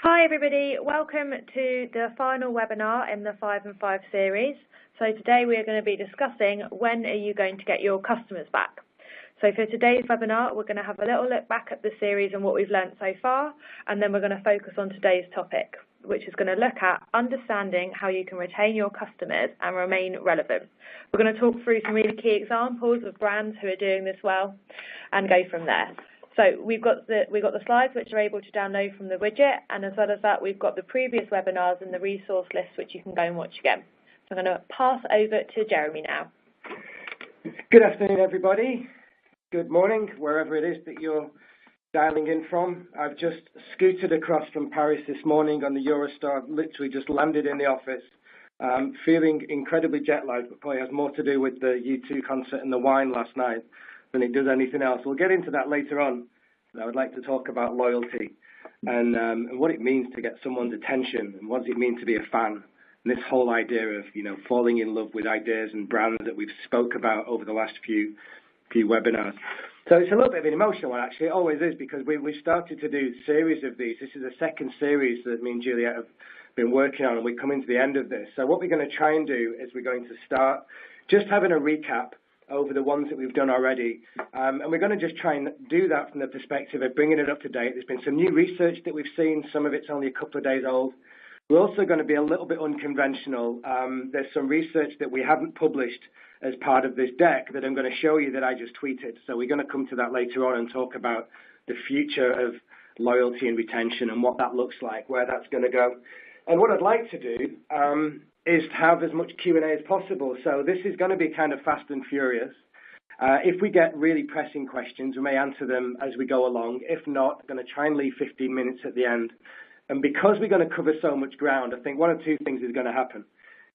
Hi everybody, welcome to the final webinar in the 5 and 5 series. So today we are going to be discussing when are you going to get your customers back. So for today's webinar we're going to have a little look back at the series and what we've learnt so far, and then we're going to focus on today's topic, which is going to look at understanding how you can retain your customers and remain relevant. We're going to talk through some really key examples of brands who are doing this well and go from there. So we've got the slides which are able to download from the widget, and as well as that we've got the previous webinars and the resource list which you can go and watch again. So I'm going to pass over to Jeremy now. Good afternoon everybody. Good morning, wherever it is that you're dialing in from. I've just scooted across from Paris this morning on the Eurostar, literally just landed in the office, feeling incredibly jet lagged, but probably has more to do with the U2 concert and the wine last night than it does anything else. We'll get into that later on. I would like to talk about loyalty and what it means to get someone's attention, and what does it mean to be a fan, and this whole idea of falling in love with ideas and brands that we've spoke about over the last few webinars. So it's a little bit of an emotional one, actually. It always is, because we started to do a series of these. This is the second series that me and Juliet have been working on, and we're coming to the end of this. So what we're going to try and do is we're going to start just having a recap over the ones that we've done already, and we're going to just try and do that from the perspective of bringing it up to date. There's been some new research that we've seen. Some of it's only a couple of days old. We're also going to be a little bit unconventional. There's some research that we haven't published as part of this deck that I'm going to show you that I just tweeted. So we're going to come to that later on and talk about the future of loyalty and retention and what that looks like, where that's going to go. And what I'd like to do is to have as much Q&A as possible. So this is going to be kind of fast and furious. If we get really pressing questions, we may answer them as we go along. If not, I'm going to try and leave 15 minutes at the end. And because we're going to cover so much ground, I think one of two things is going to happen.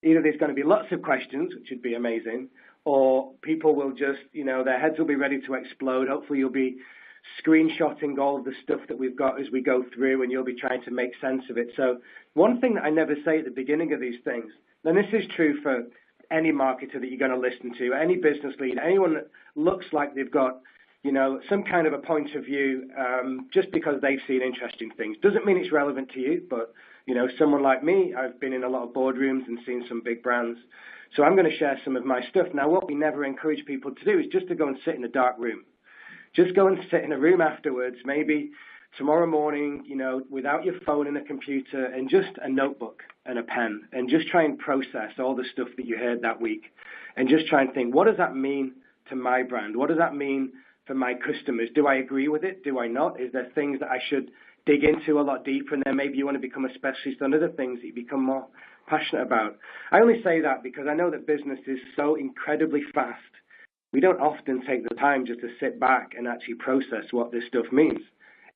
Either there's going to be lots of questions, which would be amazing, or people will just, their heads will be ready to explode. Hopefully you'll be screenshotting all of the stuff that we've got as we go through, and you'll be trying to make sense of it. So one thing that I never say at the beginning of these things, and this is true for any marketer that you're going to listen to, any business leader, anyone that looks like they've got some kind of a point of view just because they've seen interesting things. Doesn't mean it's relevant to you, but, someone like me, I've been in a lot of boardrooms and seen some big brands. So I'm going to share some of my stuff. Now, what we never encourage people to do is just to go and sit in a dark room. Just go and sit in a room afterwards, maybe tomorrow morning, without your phone and a computer, and just a notebook and a pen, and just try and process all the stuff that you heard that week, and just try and think, what does that mean to my brand? What does that mean for my customers? Do I agree with it? Do I not? Is there things that I should dig into a lot deeper, and then maybe you want to become a specialist on other things that you become more passionate about? I only say that because I know that business is so incredibly fast. We don't often take the time just to sit back and actually process what this stuff means.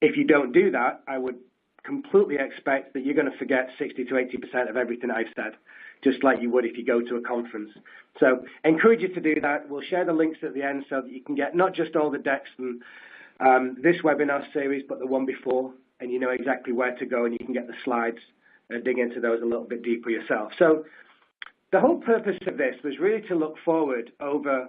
If you don't do that, I would completely expect that you're going to forget 60 to 80% of everything I've said, just like you would if you go to a conference. So I encourage you to do that. We'll share the links at the end so that you can get not just all the decks and this webinar series, but the one before, and you know exactly where to go, and you can get the slides and dig into those a little bit deeper yourself. So the whole purpose of this was really to look forward over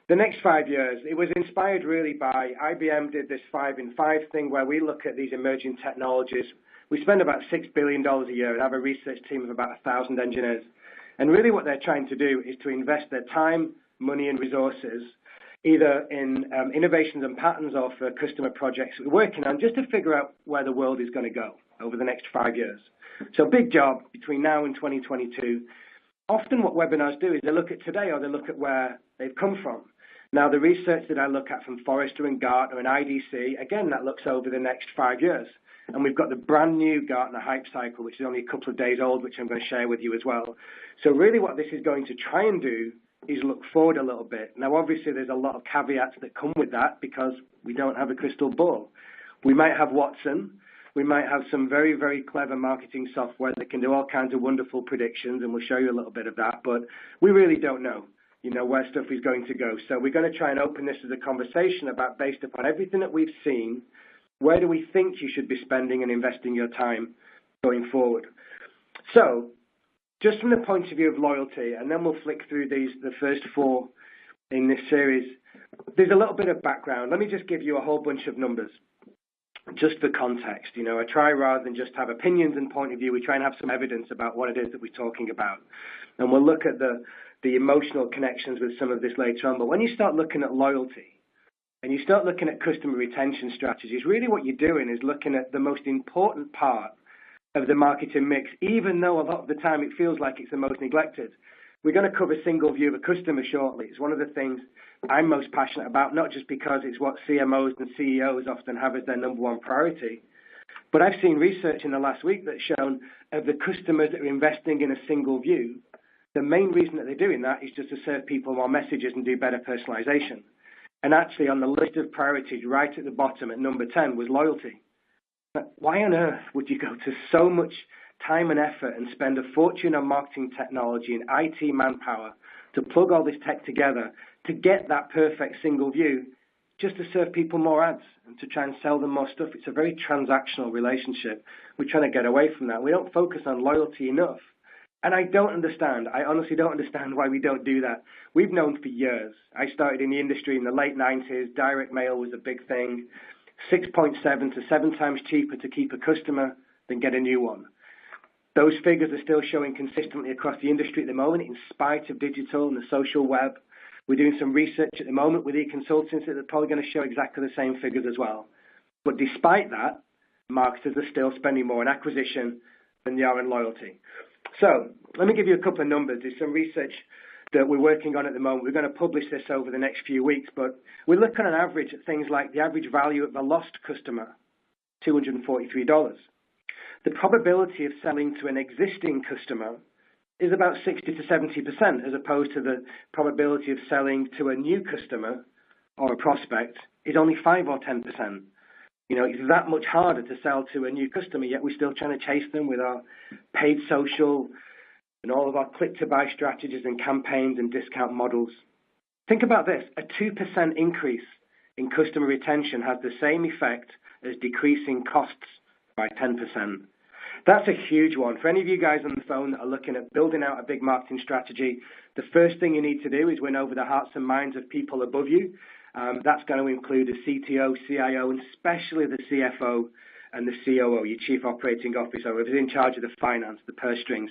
the next 5 years. It was inspired really by IBM did this 5 in 5 thing where we look at these emerging technologies. We spend about $6 billion a year and have a research team of about 1,000 engineers. And really what they're trying to do is to invest their time, money, and resources either in innovations and patterns or for customer projects we're working on, just to figure out where the world is going to go over the next 5 years. So big job between now and 2022. Often what webinars do is they look at today or they look at where they've come from. Now, the research that I look at from Forrester and Gartner and IDC, again, that looks over the next 5 years. And we've got the brand new Gartner hype cycle, which is only a couple of days old, which I'm going to share with you as well. So really what this is going to try and do is look forward a little bit. Now, obviously, there's a lot of caveats that come with that because we don't have a crystal ball. We might have Watson. We might have some very, very clever marketing software that can do all kinds of wonderful predictions, and we'll show you a little bit of that. But we really don't know, where stuff is going to go. So we're going to try and open this as a conversation about, based upon everything that we've seen, where do we think you should be spending and investing your time going forward? So just from the point of view of loyalty, and then we'll flick through the first 4 in this series, there's a little bit of background. Let me just give you a whole bunch of numbers. just for context. I try, rather than just have opinions and point of view, we try and have some evidence about what it is that we're talking about. And we'll look at the emotional connections with some of this later on. But when you start looking at loyalty and you start looking at customer retention strategies, really what you're doing is looking at the most important part of the marketing mix, even though a lot of the time it feels like it's the most neglected. We're going to cover single view of a customer shortly. It's one of the things I'm most passionate about, not just because it's what CMOs and CEOs often have as their number one priority, but I've seen research in the last week that's shown of the customers that are investing in a single view, the main reason that they're doing that is just to serve people more messages and do better personalization. And actually on the list of priorities right at the bottom at number 10 was loyalty. But why on earth would you go to so much time and effort and spend a fortune on marketing technology and IT manpower to plug all this tech together to get that perfect single view just to serve people more ads and to try and sell them more stuff? It's a very transactional relationship. We're trying to get away from that. We don't focus on loyalty enough. And I honestly don't understand why we don't do that. We've known for years. I started in the industry in the late 90s. Direct mail was a big thing. 6.7 to 7 times cheaper to keep a customer than get a new one. Those figures are still showing consistently across the industry at the moment, in spite of digital and the social web. We're doing some research at the moment with e-consultants that are probably going to show exactly the same figures as well. But despite that, marketers are still spending more on acquisition than they are in loyalty. So let me give you a couple of numbers. There's some research that we're working on at the moment. We're going to publish this over the next few weeks, but we look on an average at things like the average value of a lost customer, $243. The probability of selling to an existing customer is about 60 to 70%, as opposed to the probability of selling to a new customer or a prospect is only 5 or 10%. It's that much harder to sell to a new customer, yet we're still trying to chase them with our paid social and all of our click-to-buy strategies and campaigns and discount models. Think about this. A 2% increase in customer retention has the same effect as decreasing costs by 10%. That's a huge one. For any of you guys on the phone that are looking at building out a big marketing strategy, the first thing you need to do is win over the hearts and minds of people above you. That's going to include a CTO, CIO, and especially the CFO and the COO, your Chief Operating Officer, who's in charge of the finance, the purse strings.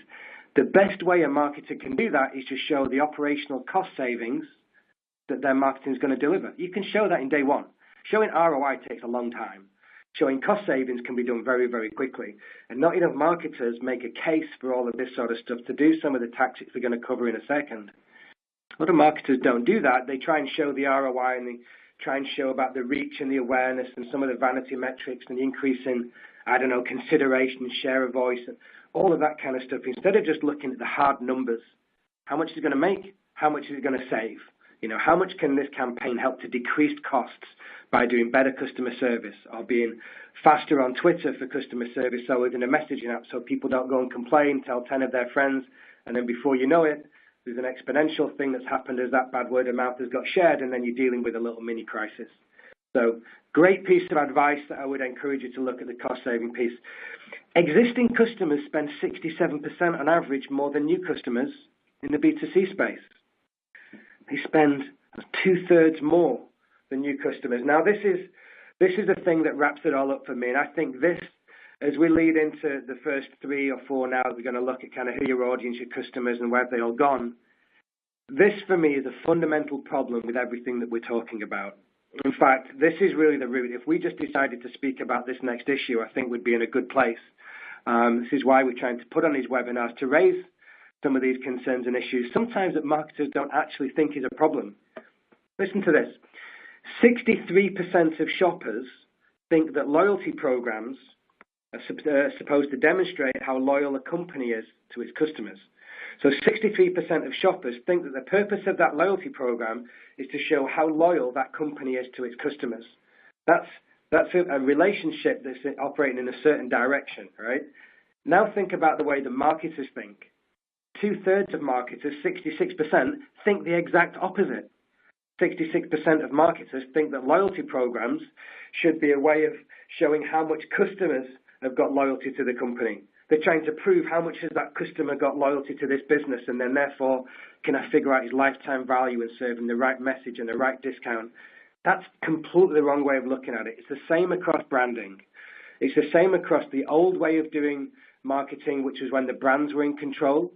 The best way a marketer can do that is to show the operational cost savings that their marketing is going to deliver. You can show that in day one. Showing ROI takes a long time. Showing cost savings can be done very, very quickly. And not enough marketers make a case for all of this sort of stuff to do some of the tactics we're going to cover in a second. A lot of marketers don't do that. They try and show the ROI and they try and show about the reach and the awareness and some of the vanity metrics and the increase in, consideration, share of voice, and all of that kind of stuff, instead of just looking at the hard numbers. How much is it going to make? How much is it going to save? How much can this campaign help to decrease costs by doing better customer service or being faster on Twitter for customer service, so within a messaging app, so people don't go and complain, tell 10 of their friends, and then before you know it, there's an exponential thing that's happened as that bad word of mouth has got shared, and then you're dealing with a little mini crisis. So great piece of advice that I would encourage you to look at the cost-saving piece. Existing customers spend 67% on average more than new customers in the B2C space. They spend 2/3 more than new customers. Now, this is the thing that wraps it all up for me, and I think this, as we lead into the first 3 or 4 now, we're going to look at kind of who your audience, your customers, and where have they all gone. This, for me, is a fundamental problem with everything that we're talking about. In fact, this is really the root. If we just decided to speak about this next issue, I think we'd be in a good place. This is why we're trying to put on these webinars to raise some of these concerns and issues, sometimes that marketers don't actually think is a problem. Listen to this. 63% of shoppers think that loyalty programs are supposed to demonstrate how loyal a company is to its customers. So 63% of shoppers think that the purpose of that loyalty program is to show how loyal that company is to its customers. That's a relationship that's operating in a certain direction, right? Now think about the way the marketers think. 2/3 of marketers, 66%, think the exact opposite. 66% of marketers think that loyalty programs should be a way of showing how much customers have got loyalty to the company. They're trying to prove how much has that customer got loyalty to this business, and then therefore can I figure out his lifetime value and serve him the right message and the right discount. That's completely the wrong way of looking at it. It's the same across branding. It's the same across the old way of doing marketing, which is when the brands were in control.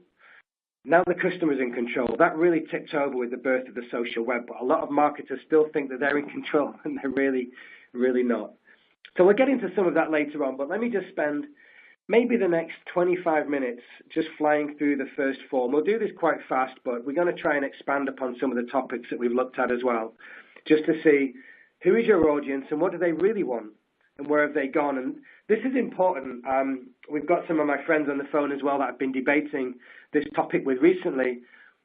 Now the customer's in control. That really tipped over with the birth of the social web, but a lot of marketers still think that they're in control, and they're really, really not. So we'll get into some of that later on, but let me just spend maybe the next 25 minutes just flying through the first four. We'll do this quite fast, but we're going to try and expand upon some of the topics that we've looked at as well, just to see who is your audience and what do they really want and where have they gone. And this is important. We've got some of my friends on the phone as well that I've been debating this topic with recently.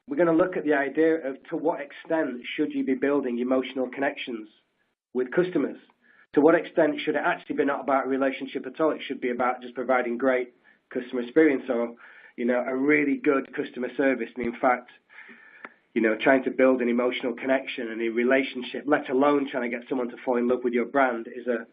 We're going to look at the idea of to what extent should you be building emotional connections with customers? To what extent should it actually be not about a relationship at all? It should be about just providing great customer experience or, a really good customer service. And in fact, trying to build an emotional connection and a relationship, let alone trying to get someone to fall in love with your brand is a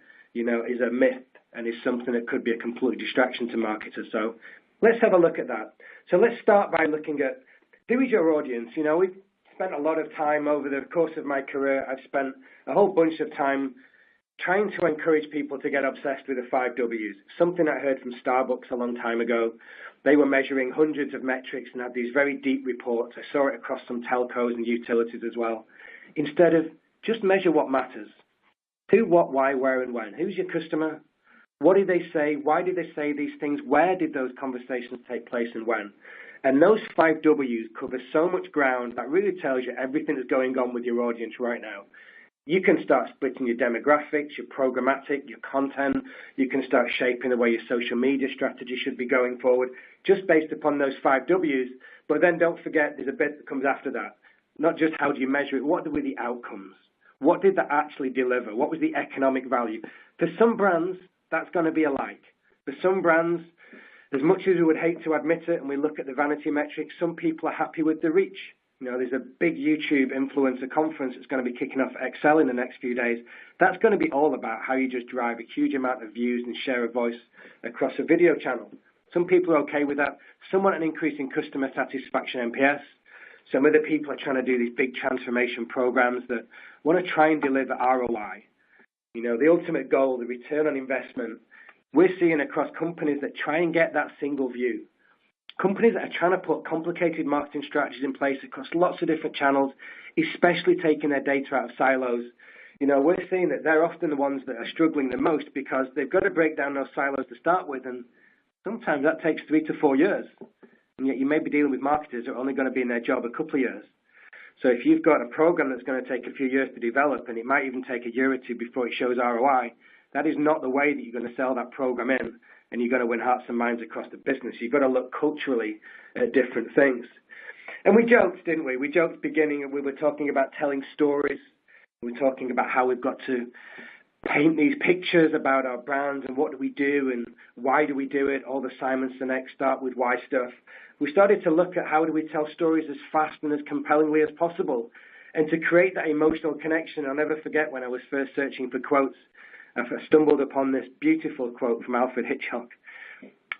myth and is something that could be a complete distraction to marketers. So let's have a look at that. So let's start by looking at who is your audience. We've spent a lot of time over the course of my career. I've spent a whole bunch of time trying to encourage people to get obsessed with the 5 W's, something I heard from Starbucks a long time ago. They were measuring hundreds of metrics and had these very deep reports. I saw it across some telcos and utilities as well. Instead of just measure what matters. Who, what, why, where, and when. Who's your customer? What did they say? Why did they say these things? Where did those conversations take place and when? And those 5 W's cover so much ground that really tells you everything that's going on with your audience right now. You can start splitting your demographics, your programmatic, your content. You can start shaping the way your social media strategy should be going forward, just based upon those 5 W's. But then don't forget, there's a bit that comes after that. Not just how do you measure it, what were the outcomes? What did that actually deliver? What was the economic value? For some brands, that's going to be a like. For some brands, as much as we would hate to admit it, and we look at the vanity metrics, some people are happy with the reach. There's a big YouTube influencer conference that's going to be kicking off at Excel in the next few days. That's going to be all about how you just drive a huge amount of views and share of voice across a video channel. Some people are okay with that. Some want an increase in customer satisfaction NPS. Some other people are trying to do these big transformation programs that want to try and deliver ROI. The ultimate goal, the return on investment, we're seeing across companies that try and get that single view. Companies that are trying to put complicated marketing strategies in place across lots of different channels, especially taking their data out of silos. We're seeing that they're often the ones that are struggling the most because they've got to break down those silos to start with, and sometimes that takes 3 to 4 years. And yet you may be dealing with marketers that are only going to be in their job a couple of years. So if you've got a program that's going to take a few years to develop, and it might even take a year or two before it shows ROI, that is not the way that you're going to sell that program in, and you're going to win hearts and minds across the business. You've got to look culturally at different things. And we joked, didn't we? We joked beginning, and we were talking about telling stories. We were talking about how we've got to paint these pictures about our brands and what do we do and why do we do it, all the Simon Sinek start with why stuff. We started to look at how do we tell stories as fast and as compellingly as possible, and to create that emotional connection. I'll never forget when I was first searching for quotes, I stumbled upon this beautiful quote from Alfred Hitchcock.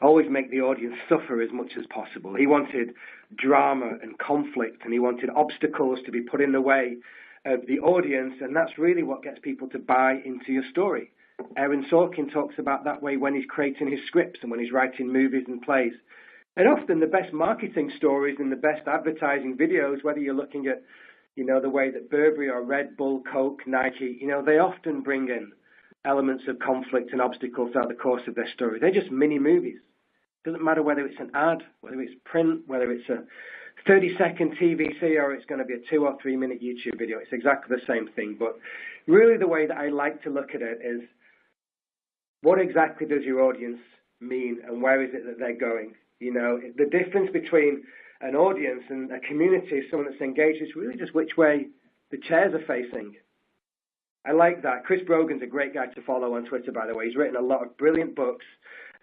Always make the audience suffer as much as possible. He wanted drama and conflict, and he wanted obstacles to be put in the way of the audience, and that's really what gets people to buy into your story. Aaron Sorkin talks about that way when he's creating his scripts and when he's writing movies and plays. And often the best marketing stories and the best advertising videos, whether you're looking at, the way that Burberry or Red Bull, Coke, Nike, they often bring in elements of conflict and obstacles throughout the course of their story. They're just mini movies. It doesn't matter whether it's an ad, whether it's print, whether it's a 30-second TVC, or it's going to be a 2 or 3 minute YouTube video. It's exactly the same thing. But really the way that I like to look at it is, what exactly does your audience mean, and where is it that they're going? The difference between an audience and a community is someone that's engaged is really just which way the chairs are facing. I like that. CHRISBROGAN's a great guy to follow on Twitter, by the way. He's written a lot of brilliant books.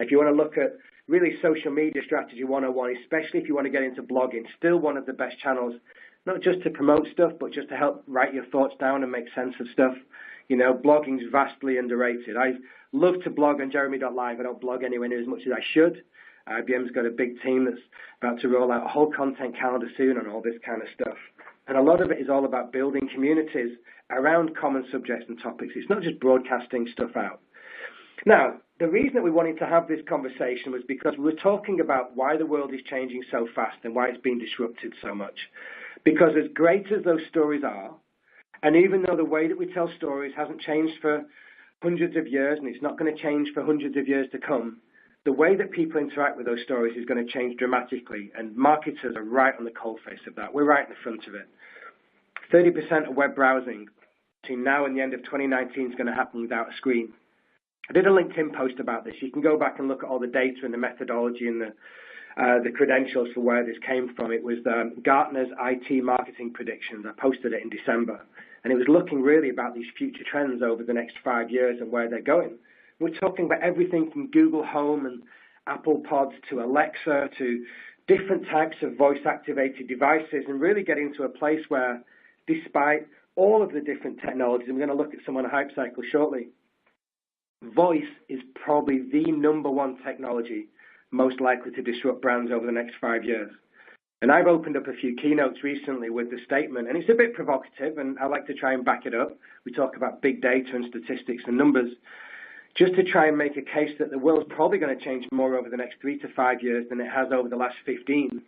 If you want to look at really social media strategy 101, especially if you want to get into blogging, still one of the best channels, not just to promote stuff, but just to help write your thoughts down and make sense of stuff. Blogging's vastly underrated. I love to blog on jeremy.live. I don't blog anywhere near as much as I should. IBM's got a big team that's about to roll out a whole content calendar soon on all this kind of stuff. And a lot of it is all about building communities around common subjects and topics. It's not just broadcasting stuff out. Now, the reason that we wanted to have this conversation was because we were talking about why the world is changing so fast and why it's been disrupted so much. Because as great as those stories are, and even though the way that we tell stories hasn't changed for hundreds of years, and it's not going to change for hundreds of years to come, the way that people interact with those stories is going to change dramatically, and marketers are right on the coalface of that. We're right in the front of it. 30% of web browsing between now and the end of 2019 is going to happen without a screen. I did a LinkedIn post about this. You can go back and look at all the data and the methodology and the credentials for where this came from. It was Gartner's IT marketing predictions. I posted it in December. And it was looking really about these future trends over the next 5 years and where they're going. We're talking about everything from Google Home and Apple Pods to Alexa to different types of voice-activated devices, and really getting to a place where, despite all of the different technologies, and we're going to look at some on a hype cycle shortly, voice is probably the number one technology most likely to disrupt brands over the next 5 years. And I've opened up a few keynotes recently with the statement, and it's a bit provocative, and I like to try and back it up. We talk about big data and statistics and numbers, just to try and make a case that the world's probably going to change more over the next 3 to 5 years than it has over the last 15,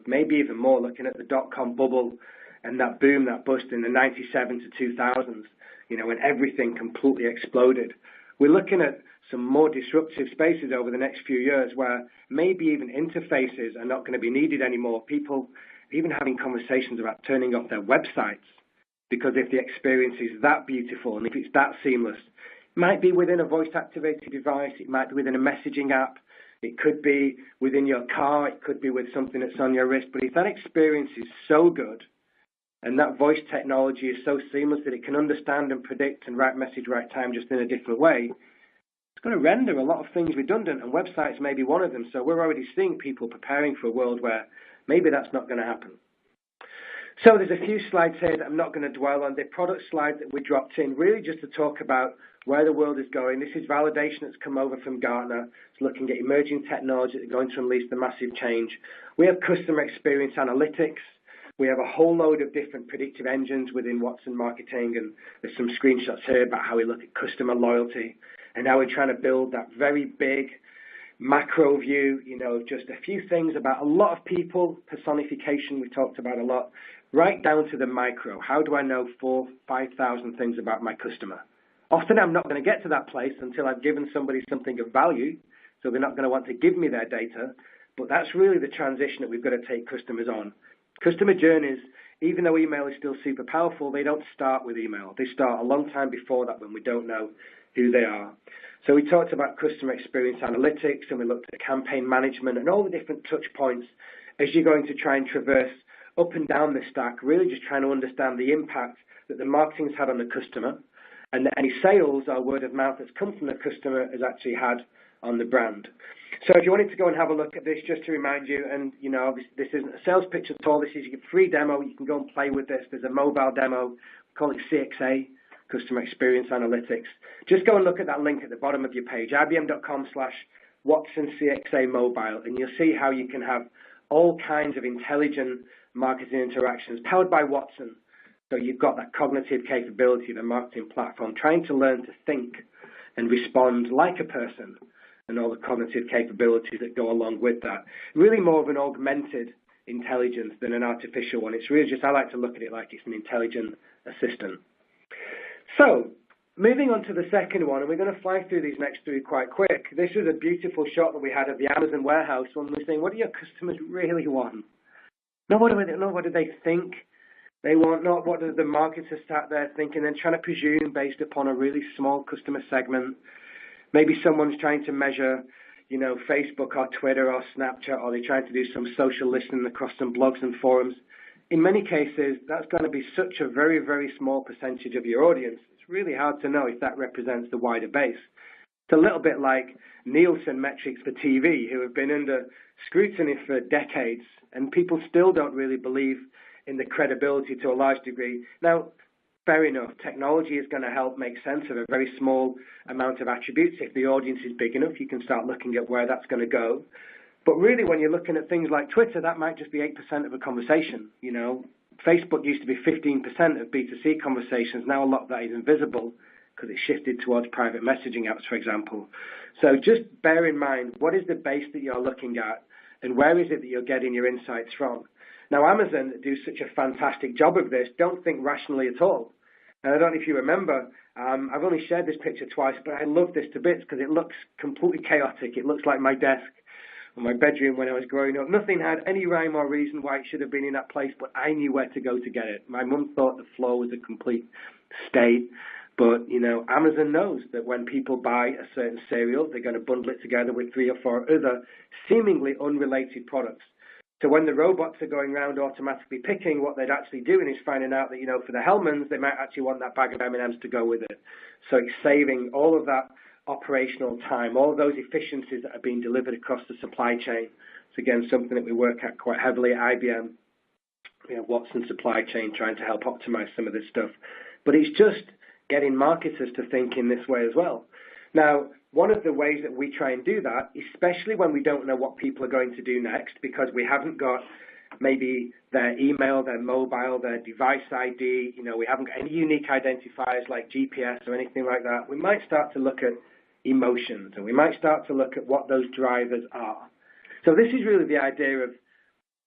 maybe even more, looking at the dot-com bubble and that boom, that bust in the 97 to 2000s, when everything completely exploded. We're looking at some more disruptive spaces over the next few years where maybe even interfaces are not going to be needed anymore. People even having conversations about turning off their websites, because if the experience is that beautiful and if it's that seamless, it might be within a voice-activated device, it might be within a messaging app, it could be within your car, it could be with something that's on your wrist. But if that experience is so good and that voice technology is so seamless that it can understand and predict and write message right time just in a different way, it's going to render a lot of things redundant, and websites may be one of them. So we're already seeing people preparing for a world where maybe that's not going to happen. So there's a few slides here that I'm not going to dwell on. The product slide that we dropped in, really just to talk about where the world is going. This is validation that's come over from Gartner. It's looking at emerging technology that are going to unleash the massive change. We have customer experience analytics. We have a whole load of different predictive engines within Watson Marketing, and there's some screenshots here about how we look at customer loyalty and how we're trying to build that very big macro view, just a few things about a lot of people, personification we talked about a lot, right down to the micro. How do I know 4,000, 5,000 things about my customer? Often I'm not going to get to that place until I've given somebody something of value, so they're not going to want to give me their data, but that's really the transition that we've got to take customers on. Customer journeys, even though email is still super powerful, they don't start with email. They start a long time before that when we don't know who they are. So we talked about customer experience analytics, and we looked at campaign management and all the different touch points as you're going to try and traverse up and down the stack, really just trying to understand the impact that the marketing's had on the customer, and that any sales or word of mouth that's come from the customer has actually had on the brand. So if you wanted to go and have a look at this, just to remind you, and obviously this isn't a sales pitch at all, this is a free demo, you can go and play with this. There's a mobile demo, we call it CXA, Customer Experience Analytics. Just go and look at that link at the bottom of your page, ibm.com/WatsonCXA Mobile, and you'll see how you can have all kinds of intelligent marketing interactions powered by Watson. So you've got that cognitive capability of the marketing platform, trying to learn to think and respond like a person, and all the cognitive capabilities that go along with that. Really more of an augmented intelligence than an artificial one. It's really just, I like to look at it like it's an intelligent assistant. So, moving on to the second one, and we're going to fly through these next three quite quick. This is a beautiful shot that we had of the Amazon warehouse when we're saying, what do your customers really want? Not what do they think they want, not what do the marketers sat there thinking, and trying to presume based upon a really small customer segment. Maybe someone's trying to measure, Facebook or Twitter or Snapchat, or they're trying to do some social listening across some blogs and forums. In many cases, that's going to be such a very, very small percentage of your audience. It's really hard to know if that represents the wider base. It's a little bit like Nielsen metrics for TV, who have been under scrutiny for decades, and people still don't really believe in the credibility to a large degree. Now, fair enough, technology is going to help make sense of a very small amount of attributes. If the audience is big enough, you can start looking at where that's going to go. But really, when you're looking at things like Twitter, that might just be 8% of a conversation. Facebook used to be 15% of B2C conversations. Now a lot of that is invisible because it's shifted towards private messaging apps, for example. So just bear in mind, what is the base that you're looking at and where is it that you're getting your insights from? Now, Amazon, that do such a fantastic job of this, don't think rationally at all. And I don't know if you remember, I've only shared this picture twice, but I love this to bits because it looks completely chaotic. It looks like my desk or my bedroom when I was growing up. Nothing had any rhyme or reason why it should have been in that place, but I knew where to go to get it. My mum thought the floor was a complete state. But, you know, Amazon knows that when people buy a certain cereal, they're going to bundle it together with 3 or 4 other seemingly unrelated products. So when the robots are going around automatically picking, what they're actually doing is finding out that, you know, for the Hellmans, they might actually want that bag of M&Ms to go with it. So it's saving all of that operational time, all of those efficiencies that are being delivered across the supply chain. It's, again, something that we work at quite heavily at IBM, you know, Watson supply chain, trying to help optimize some of this stuff. But it's just getting marketers to think in this way as well. Now, one of the ways that we try and do that, especially when we don't know what people are going to do next, because we haven't got maybe their email, their mobile, their device ID, you know, we haven't got any unique identifiers like GPS or anything like that, we might start to look at emotions, and we might start to look at what those drivers are. So this is really the idea of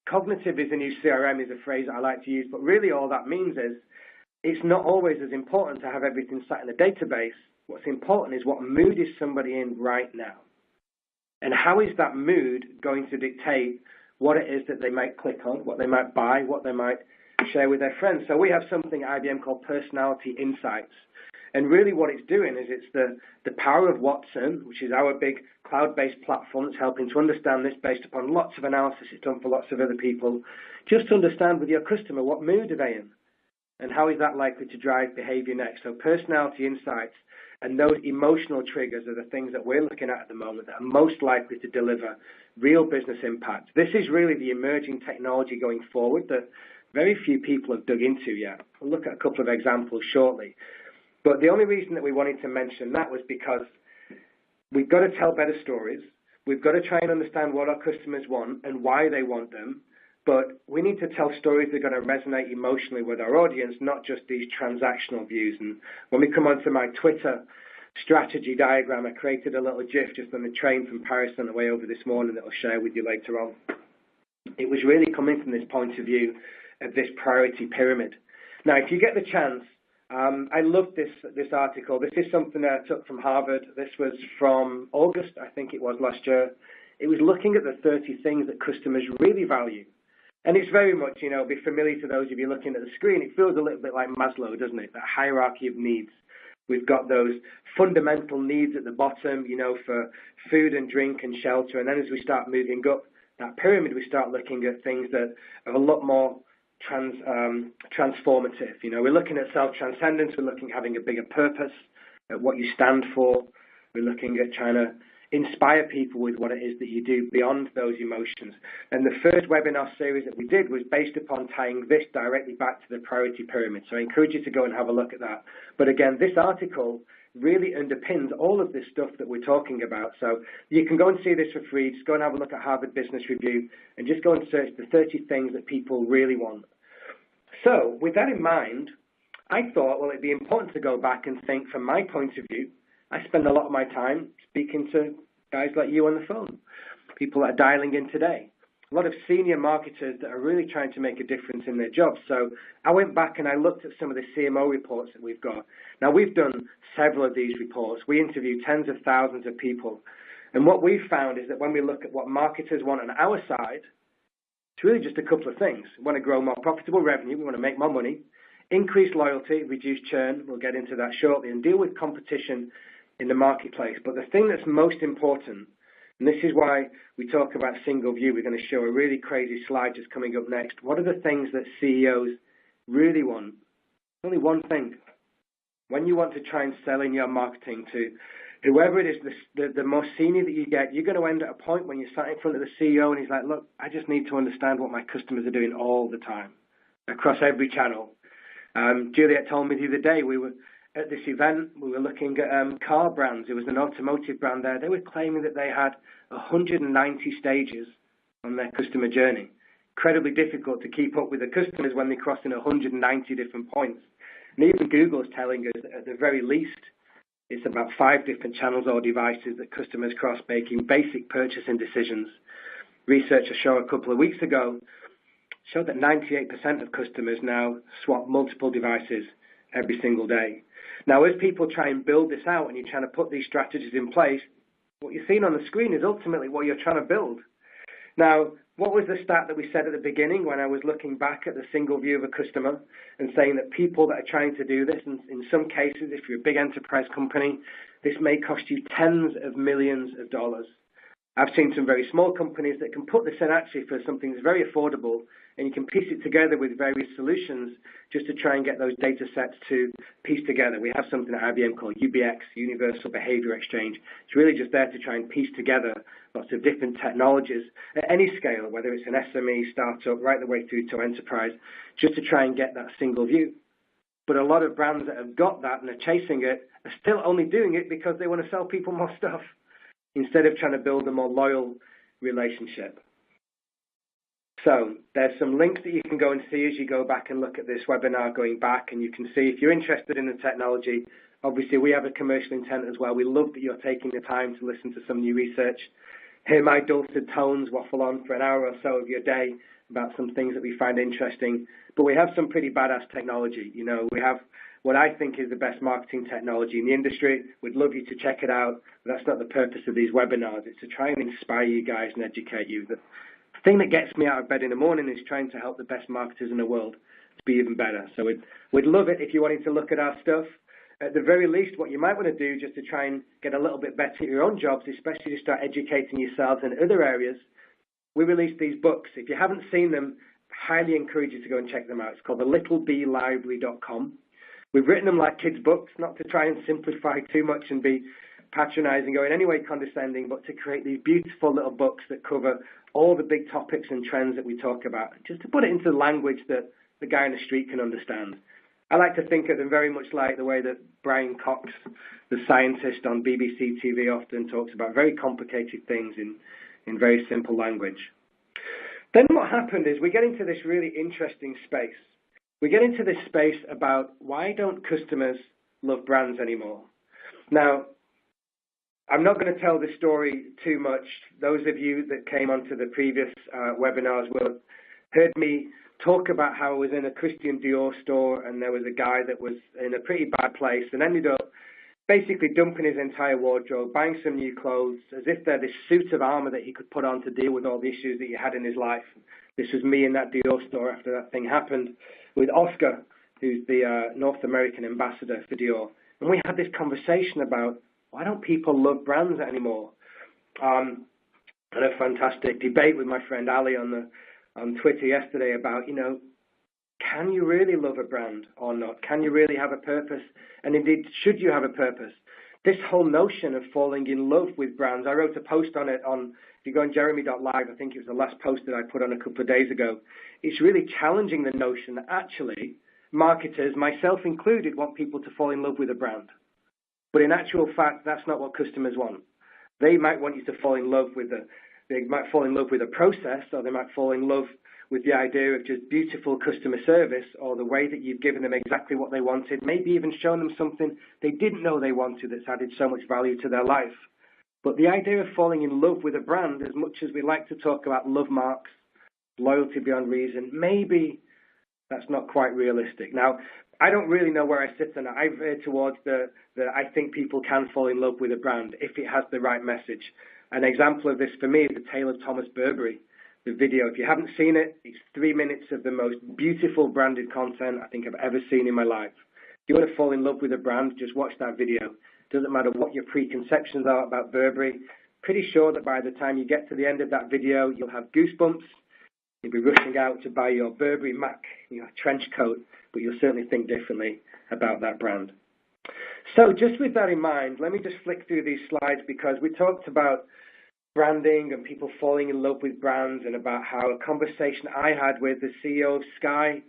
cognitive is a new CRM is a phrase that I like to use, but really all that means is it's not always as important to have everything sat in a database. What's important is what mood is somebody in right now. And how is that mood going to dictate what it is that they might click on, what they might buy, what they might share with their friends. So we have something at IBM called Personality Insights. And really what it's doing is it's the power of Watson, which is our big cloud-based platform that's helping to understand this based upon lots of analysis it's done for lots of other people, just to understand with your customer what mood are they in. And how is that likely to drive behavior next? So personality insights and those emotional triggers are the things that we're looking at the moment that are most likely to deliver real business impact. This is really the emerging technology going forward that very few people have dug into yet. We'll look at a couple of examples shortly. But the only reason that we wanted to mention that was because we've got to tell better stories. We've got to try and understand what our customers want and why they want them. But we need to tell stories that are going to resonate emotionally with our audience, not just these transactional views. And when we come onto my Twitter strategy diagram, I created a little GIF just on the train from Paris on the way over this morning that I'll share with you later on. It was really coming from this point of view of this priority pyramid. Now, if you get the chance, I love this article. This is something that I took from Harvard. This was from August, I think it was last year. It was looking at the 30 things that customers really value. And it's very much, you know, be familiar to those of you looking at the screen. It feels a little bit like Maslow, doesn't it? That hierarchy of needs. We've got those fundamental needs at the bottom, you know, for food and drink and shelter. And then as we start moving up that pyramid, we start looking at things that are a lot more transformative. You know, we're looking at self-transcendence. We're looking at having a bigger purpose, at what you stand for. We're looking at trying to inspire people with what it is that you do beyond those emotions. And the first webinar series that we did was based upon tying this directly back to the priority pyramid. So I encourage you to go and have a look at that. But again, this article really underpins all of this stuff that we're talking about. So you can go and see this for free. Just go and have a look at Harvard Business Review and just go and search the 30 things that people really want. So with that in mind, I thought, well, it'd be important to go back and think from my point of view. I spend a lot of my time speaking to guys like you on the phone, people that are dialing in today, a lot of senior marketers that are really trying to make a difference in their jobs. So I went back and I looked at some of the CMO reports that we've got. Now, we've done several of these reports. We interview tens of thousands of people. And what we've found is that when we look at what marketers want on our side, it's really just a couple of things. We want to grow more profitable revenue. We want to make more money, increase loyalty, reduce churn. We'll get into that shortly, and deal with competition in the marketplace. But the thing that's most important, and this is why we talk about single view, we're going to show a really crazy slide just coming up next. What are the things that CEOs really want? Only one thing. When you want to try and sell in your marketing to whoever it is, the more senior that you get, you're going to end at a point when you're sat in front of the CEO and he's like, look, I just need to understand what my customers are doing all the time across every channel. Juliet told me the other day, we were at this event, we were looking at car brands. It was an automotive brand there. They were claiming that they had 190 stages on their customer journey. incredibly difficult to keep up with the customers when they're crossing 190 different points. And even Google's telling us that at the very least, it's about 5 different channels or devices that customers cross making basic purchasing decisions. Research I showed a couple of weeks ago showed that 98% of customers now swap multiple devices every single day. Now, as people try and build this out and you're trying to put these strategies in place, what you're seeing on the screen is ultimately what you're trying to build. Now, what was the stat that we said at the beginning when I was looking back at the single view of a customer and saying that people that are trying to do this, and in some cases, if you're a big enterprise company, this may cost you tens of millions of dollars. I've seen some very small companies that can put this in actually for something that's very affordable, and you can piece it together with various solutions just to try and get those data sets to piece together. We have something at IBM called UBX, Universal Behavior Exchange. It's really just there to try and piece together lots of different technologies at any scale, whether it's an SME, startup, right the way through to enterprise, just to try and get that single view. But a lot of brands that have got that and are chasing it are still only doing it because they want to sell people more stuff instead of trying to build a more loyal relationship. So there's some links that you can go and see as you go back and look at this webinar going back, and you can see if you're interested in the technology. Obviously, we have a commercial intent as well. We love that you're taking the time to listen to some new research, hear my dulcet tones waffle on for an hour or so of your day about some things that we find interesting. But we have some pretty badass technology. You know, we have what I think is the best marketing technology in the industry. We'd love you to check it out. But that's not the purpose of these webinars. It's to try and inspire you guys and educate you. The thing that gets me out of bed in the morning is trying to help the best marketers in the world to be even better. So we'd love it if you wanted to look at our stuff. At the very least, what you might want to do just to try and get a little bit better at your own jobs, especially to start educating yourselves in other areas, we released these books. If you haven't seen them, highly encourage you to go and check them out. It's called the littlebelibrary.com. We've written them like kids' books, not to try and simplify too much and be patronizing or in any way condescending, but to create these beautiful little books that cover all the big topics and trends that we talk about, just to put it into language that the guy in the street can understand. I like to think of them very much like the way that Brian Cox, the scientist on BBC TV, often talks about very complicated things in very simple language. Then what happened is we get into this really interesting space. We get into this space about why don't customers love brands anymore? Now, I'm not going to tell this story too much. Those of you that came onto the previous webinars will have heard me talk about how I was in a Christian Dior store and there was a guy that was in a pretty bad place and ended up basically dumping his entire wardrobe, buying some new clothes, as if they're this suit of armor that he could put on to deal with all the issues that he had in his life. This was me in that Dior store after that thing happened with Oscar, who's the North American ambassador for Dior. And we had this conversation about why don't people love brands anymore? I had a fantastic debate with my friend Ali on Twitter yesterday about, you know, can you really love a brand or not? Can you really have a purpose? And indeed, should you have a purpose? This whole notion of falling in love with brands, I wrote a post on it on, if you go on jeremy.live, I think it was the last post that I put on a couple of days ago. It's really challenging the notion that actually marketers, myself included, want people to fall in love with a brand. But in actual fact, that's not what customers want. They might want you to fall in love with they might fall in love with a process, or they might fall in love with the idea of just beautiful customer service, or the way that you've given them exactly what they wanted, maybe even shown them something they didn't know they wanted that's added so much value to their life. But the idea of falling in love with a brand, as much as we like to talk about love marks, loyalty beyond reason, maybe that's not quite realistic. Now, I don't really know where I sit on it. I veer towards the I think people can fall in love with a brand if it has the right message. An example of this for me is the tale of Thomas Burberry, the video. If you haven't seen it, it's 3 minutes of the most beautiful branded content I think I've ever seen in my life. If you want to fall in love with a brand, just watch that video. Doesn't matter what your preconceptions are about Burberry. Pretty sure that by the time you get to the end of that video, you'll have goosebumps. You'll be rushing out to buy your Burberry Mac, your trench coat, but you'll certainly think differently about that brand. So just with that in mind, let me just flick through these slides, because we talked about branding and people falling in love with brands, and about how a conversation I had with the CEO of Sky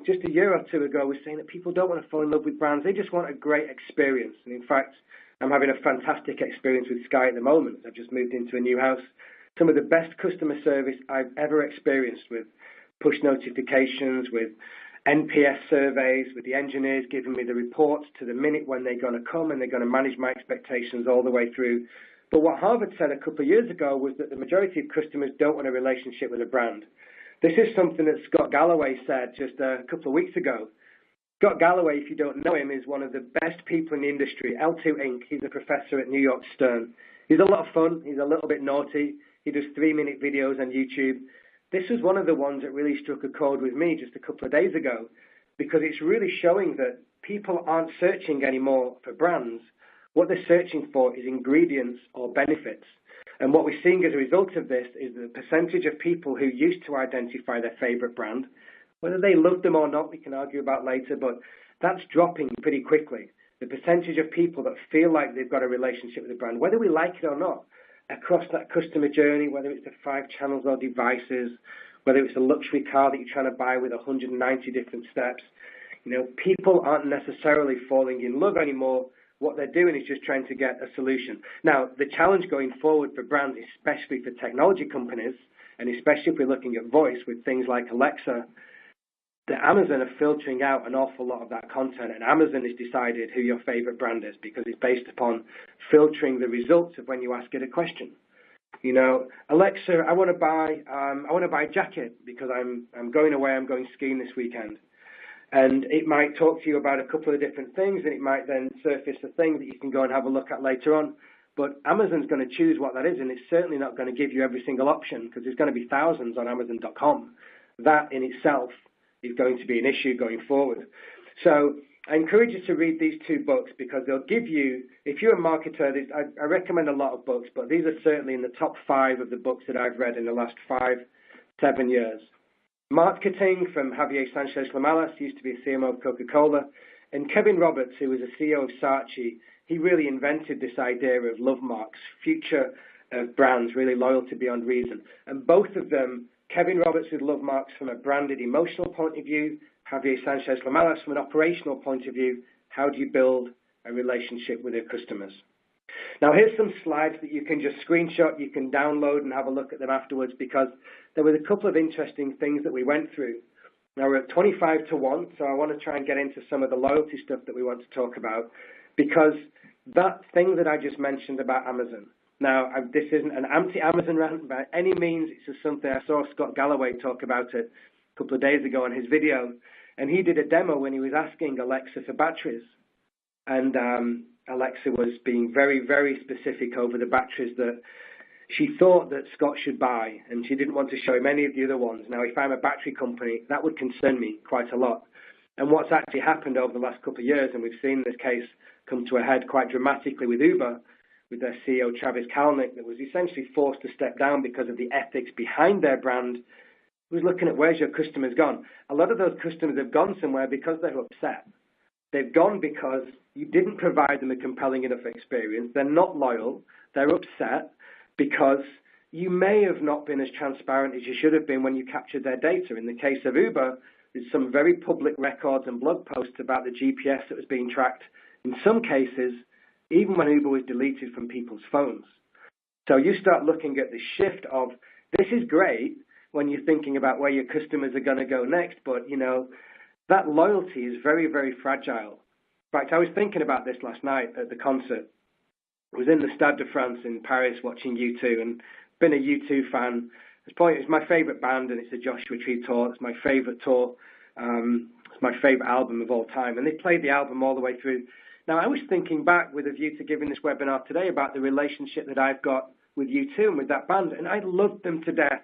just a year or two ago was saying that people don't want to fall in love with brands. They just want a great experience. And in fact, I'm having a fantastic experience with Sky at the moment. I've just moved into a new house. some of the best customer service I've ever experienced, with push notifications, with NPS surveys, with the engineers giving me the reports to the minute when they're going to come and they're going to manage my expectations all the way through. But what Harvard said a couple of years ago was that the majority of customers don't want a relationship with a brand. This is something that Scott Galloway said just a couple of weeks ago. Scott Galloway, if you don't know him, is one of the best people in the industry, L2 Inc. He's a professor at New York Stern. He's a lot of fun. He's a little bit naughty. He does 3-minute videos on YouTube. This was one of the ones that really struck a chord with me just a couple of days ago, because it's really showing that people aren't searching anymore for brands. What they're searching for is ingredients or benefits. And what we're seeing as a result of this is the percentage of people who used to identify their favorite brand, whether they love them or not, we can argue about later, but that's dropping pretty quickly. The percentage of people that feel like they've got a relationship with a brand, whether we like it or not, across that customer journey, whether it's the 5 channels or devices, whether it's a luxury car that you're trying to buy with 190 different steps, people aren't necessarily falling in love anymore. What they're doing is just trying to get a solution. Now, the challenge going forward for brands, especially for technology companies, and especially if we're looking at voice with things like Alexa, that Amazon are filtering out an awful lot of that content, and Amazon has decided who your favorite brand is because it's based upon filtering the results of when you ask it a question. Alexa, I want to buy a jacket because I'm going away, I'm going skiing this weekend. And it might talk to you about a couple of different things, and it might then surface a thing that you can go and have a look at later on. But Amazon's going to choose what that is, and it's certainly not going to give you every single option because there's going to be thousands on Amazon.com. That in itself is going to be an issue going forward. So I encourage you to read these 2 books because they'll give you, if you're a marketer, I recommend a lot of books, but these are certainly in the top 5 of the books that I've read in the last 5-7 years. Marketing from Javier Sanchez-Lamalas, used to be a CMO of Coca-Cola, and Kevin Roberts, who was a CEO of Saatchi. He really invented this idea of love marks, future of brands, really loyalty beyond reason. And both of them, Kevin Roberts with love marks from a branded emotional point of view, Javier Sanchez-Lamalas from an operational point of view, how do you build a relationship with your customers? Now, here's some slides that you can just screenshot, you can download and have a look at them afterwards because there were a couple of interesting things that we went through. Now, we're at 25 to 1, so I want to try and get into some of the loyalty stuff that we want to talk about because that thing that I just mentioned about Amazon. Now, this isn't an anti-Amazon rant by any means. It's just something I saw Scott Galloway talk about it a couple of days ago on his video, and he did a demo when he was asking Alexa for batteries. And Alexa was being very, very specific over the batteries that she thought that Scott should buy, and she didn't want to show him any of the other ones. Now, if I'm a battery company, that would concern me quite a lot. And what's actually happened over the last couple of years, and we've seen this case come to a head quite dramatically with Uber, with their CEO Travis Kalanick, that was essentially forced to step down because of the ethics behind their brand, was looking at where's your customers gone. A lot of those customers have gone somewhere because they're upset. They've gone because you didn't provide them a compelling enough experience. They're not loyal. They're upset because you may have not been as transparent as you should have been when you captured their data. In the case of Uber, there's some very public records and blog posts about the GPS that was being tracked. In some cases, even when Uber was deleted from people's phones. So you start looking at the shift of, this is great when you're thinking about where your customers are going to go next, but, that loyalty is very, very fragile. In fact, I was thinking about this last night at the concert. I was in the Stade de France in Paris watching U2, and been a U2 fan. It's my favourite band, and it's the Joshua Tree tour. It's my favourite tour. It's my favourite album of all time, and they played the album all the way through. Now, I was thinking back with a view to giving this webinar today about the relationship that I've got with U2 and with that band, and I loved them to death.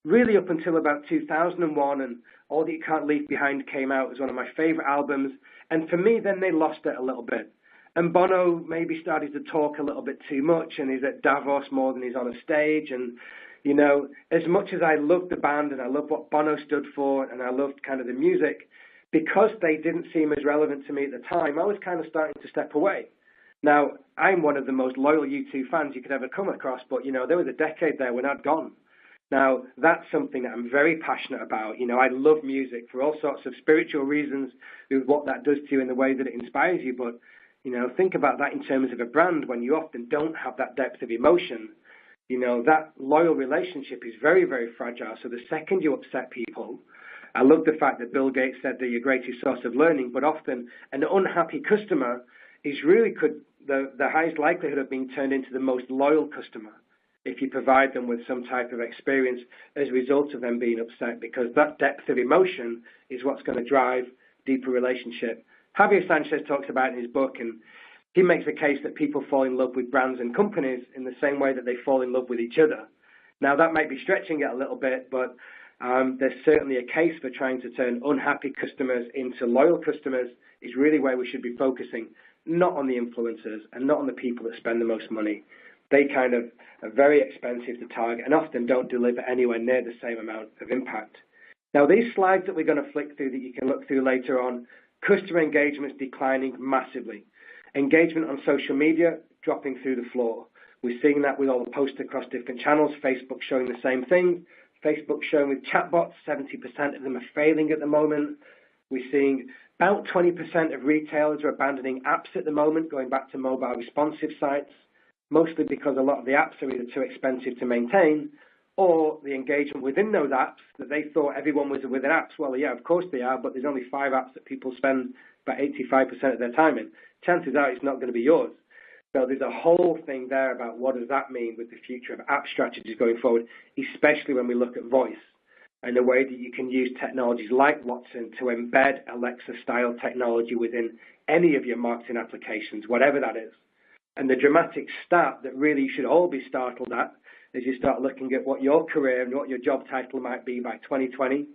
Really up until about 2001, and All That You Can't Leave Behind came out. It was one of my favourite albums, and for me, then they lost it a little bit. And Bono maybe started to talk a little bit too much, and he's at Davos more than he's on a stage, and, as much as I loved the band, and I loved what Bono stood for, and I loved kind of the music, because they didn't seem as relevant to me at the time, I was kind of starting to step away. Now, I'm one of the most loyal U2 fans you could ever come across, but, there was a decade there when I'd gone. Now, that's something that I'm very passionate about. I love music for all sorts of spiritual reasons, with what that does to you in the way that it inspires you. But, think about that in terms of a brand when you often don't have that depth of emotion. You know, that loyal relationship is very, very fragile. So the second you upset people, I love the fact that Bill Gates said they're your greatest source of learning, but often an unhappy customer is really the highest likelihood of being turned into the most loyal customer if you provide them with some type of experience as a result of them being upset, because that depth of emotion is what's going to drive deeper relationship. Javier Sanchez talks about it in his book, and he makes a case that people fall in love with brands and companies in the same way that they fall in love with each other. Now, that might be stretching it a little bit, but there's certainly a case for trying to turn unhappy customers into loyal customers is really where we should be focusing, not on the influencers and not on the people that spend the most money. They kind of are very expensive to target and often don't deliver anywhere near the same amount of impact. Now, these slides that we're going to flick through that you can look through later on, customer engagement's declining massively. Engagement on social media dropping through the floor. We're seeing that with all the posts across different channels. Facebook showing the same thing. Facebook showing with chatbots, 70% of them are failing at the moment. We're seeing about 20% of retailers are abandoning apps at the moment, going back to mobile responsive sites, mostly because a lot of the apps are either too expensive to maintain, or the engagement within those apps that they thought everyone was within apps. Well, yeah, of course they are, but there's only 5 apps that people spend about 85% of their time in. Chances are it's not going to be yours. So there's a whole thing there about what does that mean with the future of app strategies going forward, especially when we look at voice and the way that you can use technologies like Watson to embed Alexa-style technology within any of your marketing applications, whatever that is. And the dramatic stat that really you should all be startled at as you start looking at what your career and what your job title might be by 2020,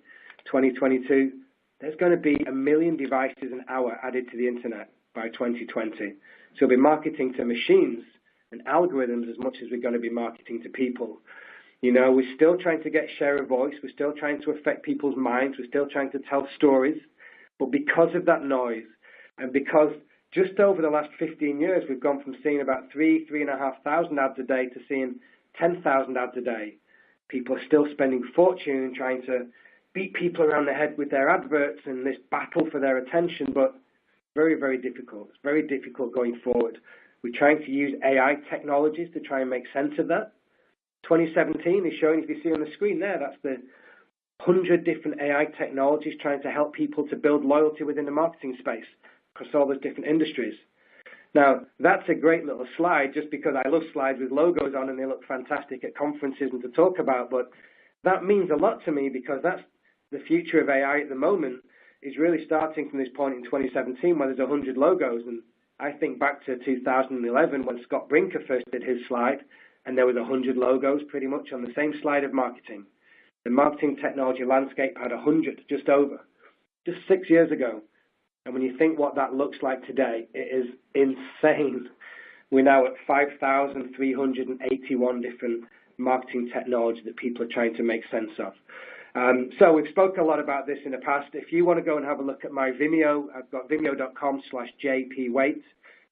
2022, there's going to be 1 million devices an hour added to the internet by 2020. So we'll be marketing to machines and algorithms as much as we're going to be marketing to people. You know, we're still trying to get share of voice. We're still trying to affect people's minds. We're still trying to tell stories. But because of that noise, and because just over the last 15 years, we've gone from seeing about 3,500 ads a day to seeing 10,000 ads a day. People are still spending fortune trying to beat people around the head with their adverts and this battle for their attention, but very, very difficult. It's very difficult going forward. We're trying to use AI technologies to try and make sense of that. 2017 is showing, if you see on the screen there, that's the 100 different AI technologies trying to help people to build loyalty within the marketing space across all those different industries. Now, that's a great little slide just because I love slides with logos on and they look fantastic at conferences and to talk about, but that means a lot to me because that's the future of AI at the moment is really starting from this point in 2017 where there's 100 logos. And I think back to 2011 when Scott Brinker first did his slide and there was 100 logos pretty much on the same slide of marketing. The marketing technology landscape had 100, just over, just 6 years ago. And when you think what that looks like today, it is insane. We're now at 5,381 different marketing technology that people are trying to make sense of. So we've spoken a lot about this in the past. If you want to go and have a look at my Vimeo, I've got vimeo.com/jpwaite.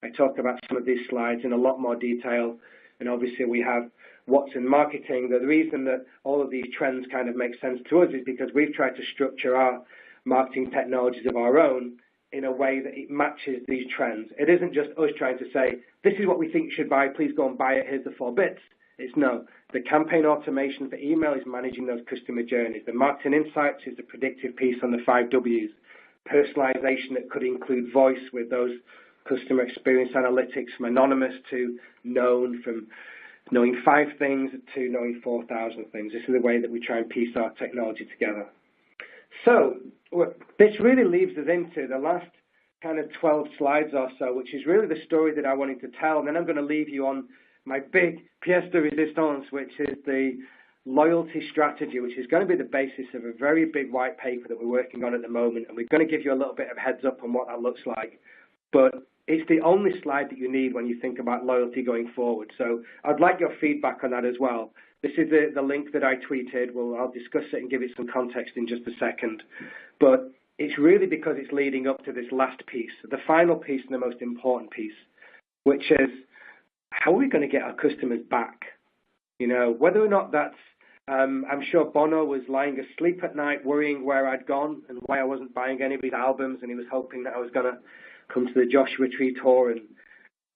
I talk about some of these slides in a lot more detail. And obviously we have Watson Marketing. The reason that all of these trends kind of make sense to us is because we've tried to structure our marketing technologies of our own in a way that it matches these trends. It isn't just us trying to say, this is what we think you should buy, please go and buy it, here's the 4 bits. It's no. The campaign automation for email is managing those customer journeys. The marketing insights is the predictive piece on the 5 Ws. Personalization that could include voice with those customer experience analytics from anonymous to known, from knowing 5 things to knowing 4,000 things. This is the way that we try and piece our technology together. So this really leads us into the last kind of 12 slides or so, which is really the story that I wanted to tell. And then I'm going to leave you on my big pièce de résistance, which is the loyalty strategy, which is going to be the basis of a very big white paper that we're working on at the moment. And we're going to give you a little bit of heads up on what that looks like. But it's the only slide that you need when you think about loyalty going forward. So I'd like your feedback on that as well. This is the link that I tweeted. Well, I'll discuss it and give it some context in just a second. But it's really because it's leading up to this last piece, the final piece and the most important piece, which is how are we going to get our customers back? You know, whether or not that's, I'm sure Bono was lying asleep at night worrying where I'd gone and why I wasn't buying any of his albums, and he was hoping that I was going to come to the Joshua Tree tour and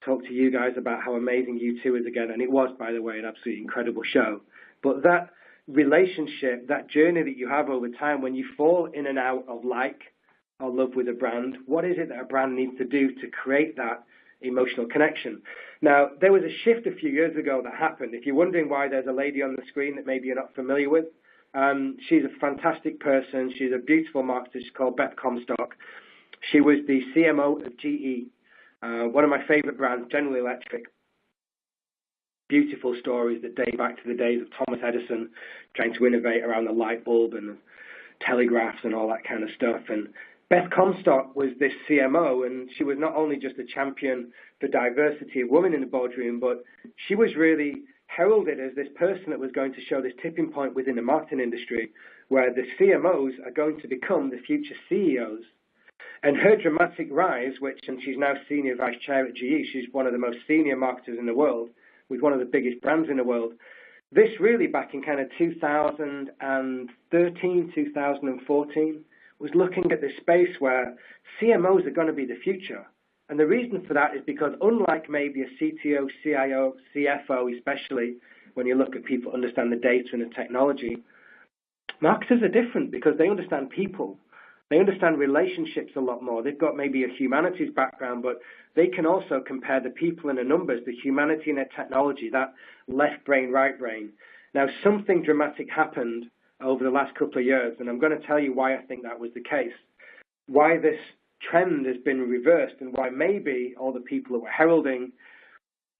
talk to you guys about how amazing U2 is again, and it was, by the way, an absolutely incredible show. But that relationship, that journey that you have over time when you fall in and out of like or love with a brand, what is it that a brand needs to do to create that emotional connection? Now, there was a shift a few years ago that happened. If you're wondering why there's a lady on the screen that maybe you're not familiar with, she's a fantastic person. She's a beautiful marketer. She's called Beth Comstock. She was the CMO of GE, one of my favorite brands, General Electric. Beautiful stories that date back to the days of Thomas Edison trying to innovate around the light bulb and telegraphs and all that kind of stuff. And Beth Comstock was this CMO, and she was not only just a champion for diversity of women in the boardroom, but she was really heralded as this person that was going to show this tipping point within the marketing industry where the CMOs are going to become the future CEOs. And her dramatic rise, and she's now senior vice chair at GE, she's one of the most senior marketers in the world, with one of the biggest brands in the world. This really back in kind of 2013, 2014, was looking at this space where CMOs are going to be the future. And the reason for that is because unlike maybe a CTO, CIO, CFO, especially when you look at people who understand the data and the technology, marketers are different because they understand people. They understand relationships a lot more. They've got maybe a humanities background, but they can also compare the people and the numbers, the humanity and the technology, that left brain, right brain. Now, something dramatic happened over the last couple of years, and I'm going to tell you why I think that was the case, why this trend has been reversed, and why maybe all the people that were heralding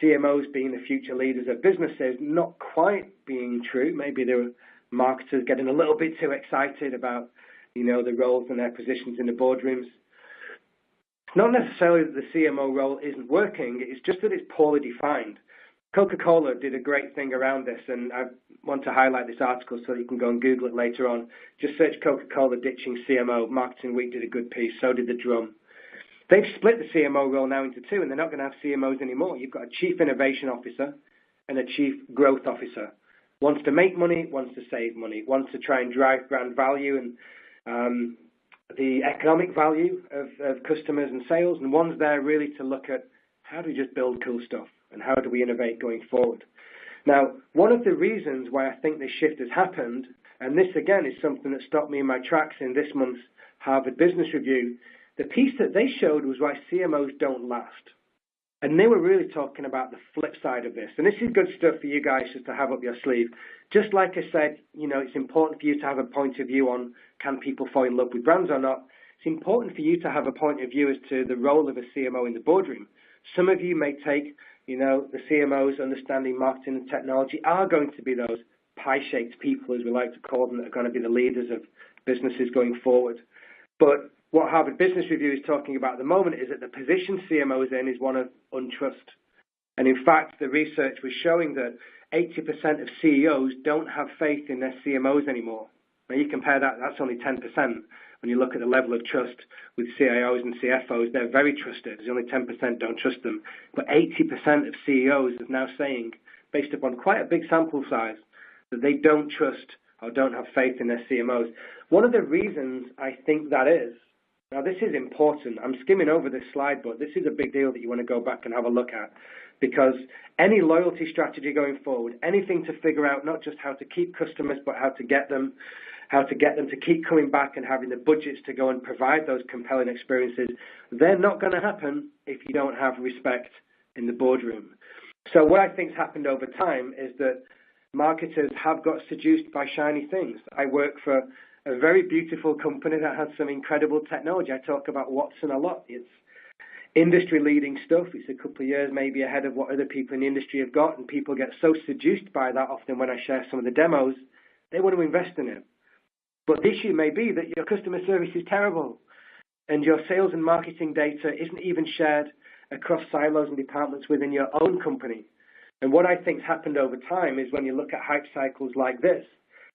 CMOs being the future leaders of businesses not quite being true. Maybe there were marketers getting a little bit too excited about the roles and their positions in the boardrooms. It's not necessarily that the CMO role isn't working, it's just that it's poorly defined. Coca-Cola did a great thing around this, and I want to highlight this article so that you can go and Google it later on. Just search Coca-Cola ditching CMO. Marketing Week did a good piece, so did The Drum. They've split the CMO role now into two, and they're not going to have CMOs anymore. You've got a Chief Innovation Officer and a Chief Growth Officer. Wants to make money, wants to save money, wants to try and drive brand value and the economic value of customers and sales, and one's there really to look at how do we just build cool stuff and how do we innovate going forward. Now, one of the reasons why I think this shift has happened, and this again is something that stopped me in my tracks in this month's Harvard Business Review, the piece that they showed was why CMOs don't last. And they were really talking about the flip side of this. And this is good stuff for you guys just to have up your sleeve. Just like I said, it's important for you to have a point of view on can people fall in love with brands or not. It's important for you to have a point of view as to the role of a CMO in the boardroom. Some of you may take, the CMOs understanding marketing and technology are going to be those pie-shaped people, as we like to call them, that are going to be the leaders of businesses going forward. But what Harvard Business Review is talking about at the moment is that the position CMO is in is one of untrust. And in fact, the research was showing that 80% of CEOs don't have faith in their CMOs anymore. Now you compare that, that's only 10%. When you look at the level of trust with CIOs and CFOs, they're very trusted. There's only 10% don't trust them. But 80% of CEOs is now saying, based upon quite a big sample size, that they don't trust or don't have faith in their CMOs. One of the reasons I think that is, now this is important, I'm skimming over this slide, but this is a big deal that you want to go back and have a look at, because any loyalty strategy going forward, anything to figure out not just how to keep customers, but how to get them to keep coming back and having the budgets to go and provide those compelling experiences, they're not going to happen if you don't have respect in the boardroom. So what I think's happened over time is that marketers have got seduced by shiny things. I work for a very beautiful company that has some incredible technology. I talk about Watson a lot. It's industry-leading stuff. It's a couple of years maybe ahead of what other people in the industry have got, and people get so seduced by that often when I share some of the demos, they want to invest in it. But the issue may be that your customer service is terrible, and your sales and marketing data isn't even shared across silos and departments within your own company. And what I think's happened over time is when you look at hype cycles like this,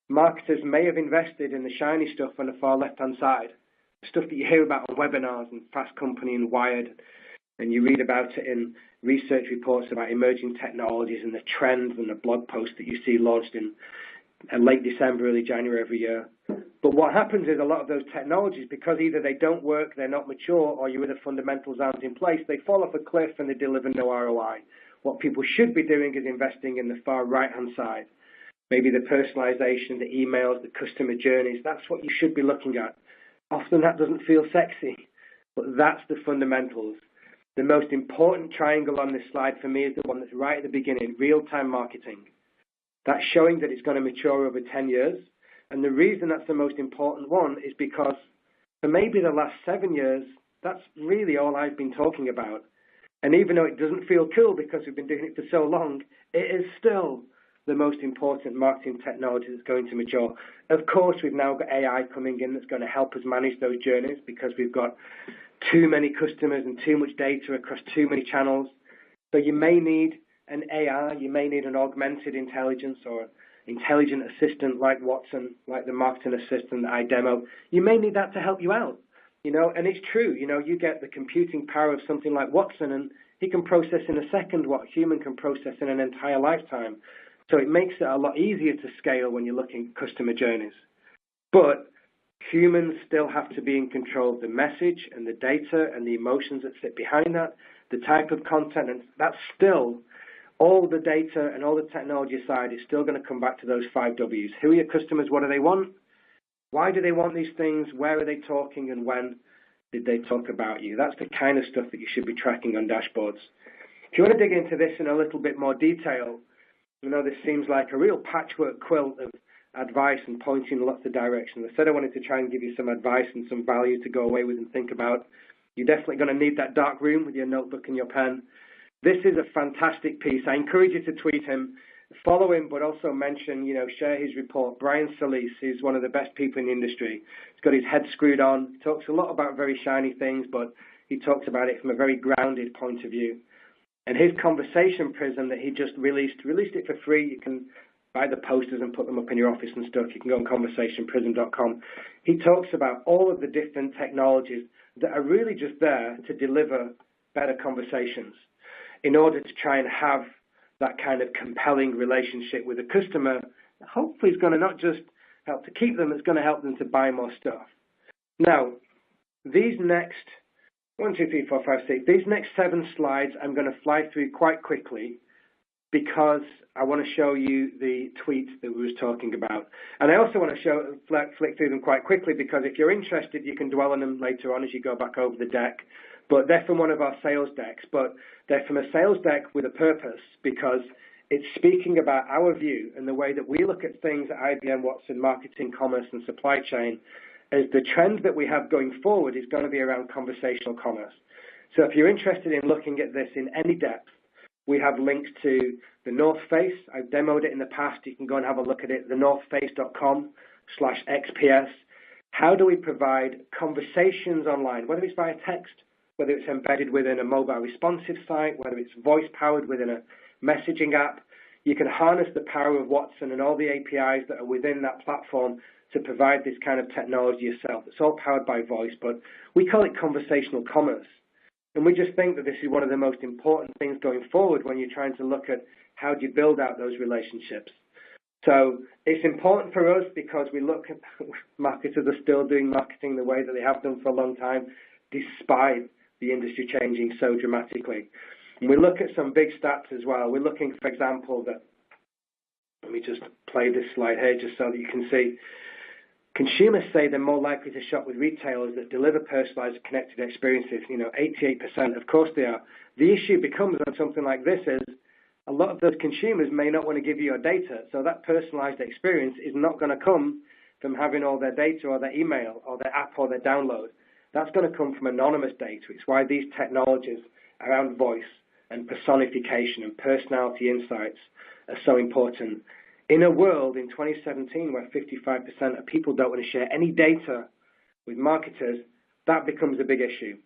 marketers may have invested in the shiny stuff on the far left-hand side, stuff that you hear about on webinars and Fast Company and Wired, and you read about it in research reports about emerging technologies and the trends and the blog posts that you see launched in late December, early January every year. But what happens is a lot of those technologies, because either they don't work, they're not mature, or your other fundamentals aren't in place, they fall off a cliff and they deliver no ROI. What people should be doing is investing in the far right-hand side. Maybe the personalization, the emails, the customer journeys, that's what you should be looking at. Often that doesn't feel sexy, but that's the fundamentals. The most important triangle on this slide for me is the one that's right at the beginning, real-time marketing. That's showing that it's going to mature over 10 years. And the reason that's the most important one is because for maybe the last 7 years, that's really all I've been talking about. And even though it doesn't feel cool because we've been doing it for so long, it is still the most important marketing technology that's going to mature. Of course, we've now got AI coming in that's going to help us manage those journeys because we've got too many customers and too much data across too many channels. So you may need an AI, you may need an augmented intelligence or intelligent assistant like Watson, like the marketing assistant that I demo. You may need that to help you out, and it's true. You get the computing power of something like Watson, and he can process in a second what a human can process in an entire lifetime. So it makes it a lot easier to scale when you're looking at customer journeys. But humans still have to be in control of the message and the data and the emotions that sit behind that, the type of content, and that's still all the data and all the technology side is still going to come back to those 5 W's. Who are your customers? What do they want? Why do they want these things? Where are they talking? And when did they talk about you? That's the kind of stuff that you should be tracking on dashboards. If you want to dig into this in a little bit more detail, this seems like a real patchwork quilt of advice and pointing in lots of directions. I said I wanted to try and give you some advice and some value to go away with and think about. You're definitely going to need that dark room with your notebook and your pen. This is a fantastic piece. I encourage you to tweet him, follow him, but also mention, share his report. Brian Solis is one of the best people in the industry. He's got his head screwed on. He talks a lot about very shiny things, but he talks about it from a very grounded point of view. And his conversation prism that he just released it for free. You can buy the posters and put them up in your office and stuff. You can go on conversationprism.com. He talks about all of the different technologies that are really just there to deliver better conversations in order to try and have that kind of compelling relationship with a customer that hopefully is going to not just help to keep them, it's going to help them to buy more stuff. Now, these next 7 slides I'm going to fly through quite quickly because I want to show you the tweet that we was talking about. And I also want to flick through them quite quickly because if you're interested, you can dwell on them later on as you go back over the deck. But they're from one of our sales decks. But they're from a sales deck with a purpose because it's speaking about our view and the way that we look at things at IBM Watson Marketing, Commerce, and Supply Chain as the trend that we have going forward is going to be around conversational commerce. So if you're interested in looking at this in any depth, we have links to the North Face. I've demoed it in the past. You can go and have a look at it, thenorthface.com/XPS. How do we provide conversations online, whether it's via text, whether it's embedded within a mobile responsive site, whether it's voice-powered within a messaging app. You can harness the power of Watson and all the APIs that are within that platform to provide this kind of technology yourself. It's all powered by voice, but we call it conversational commerce. And we just think that this is one of the most important things going forward when you're trying to look at how do you build out those relationships. So it's important for us because we look at marketers are still doing marketing the way that they have done for a long time, despite the industry changing so dramatically. And we look at some big stats as well. We're looking, for example, that, let me just play this slide here just so that you can see. Consumers say they're more likely to shop with retailers that deliver personalized, connected experiences. 88%, of course they are. The issue becomes on something like this is a lot of those consumers may not want to give you your data, so that personalized experience is not going to come from having all their data or their email or their app or their download. That's going to come from anonymous data. It's why these technologies around voice and personification and personality insights are so important. In a world in 2017 where 55% of people don't want to share any data with marketers, that becomes a big issue.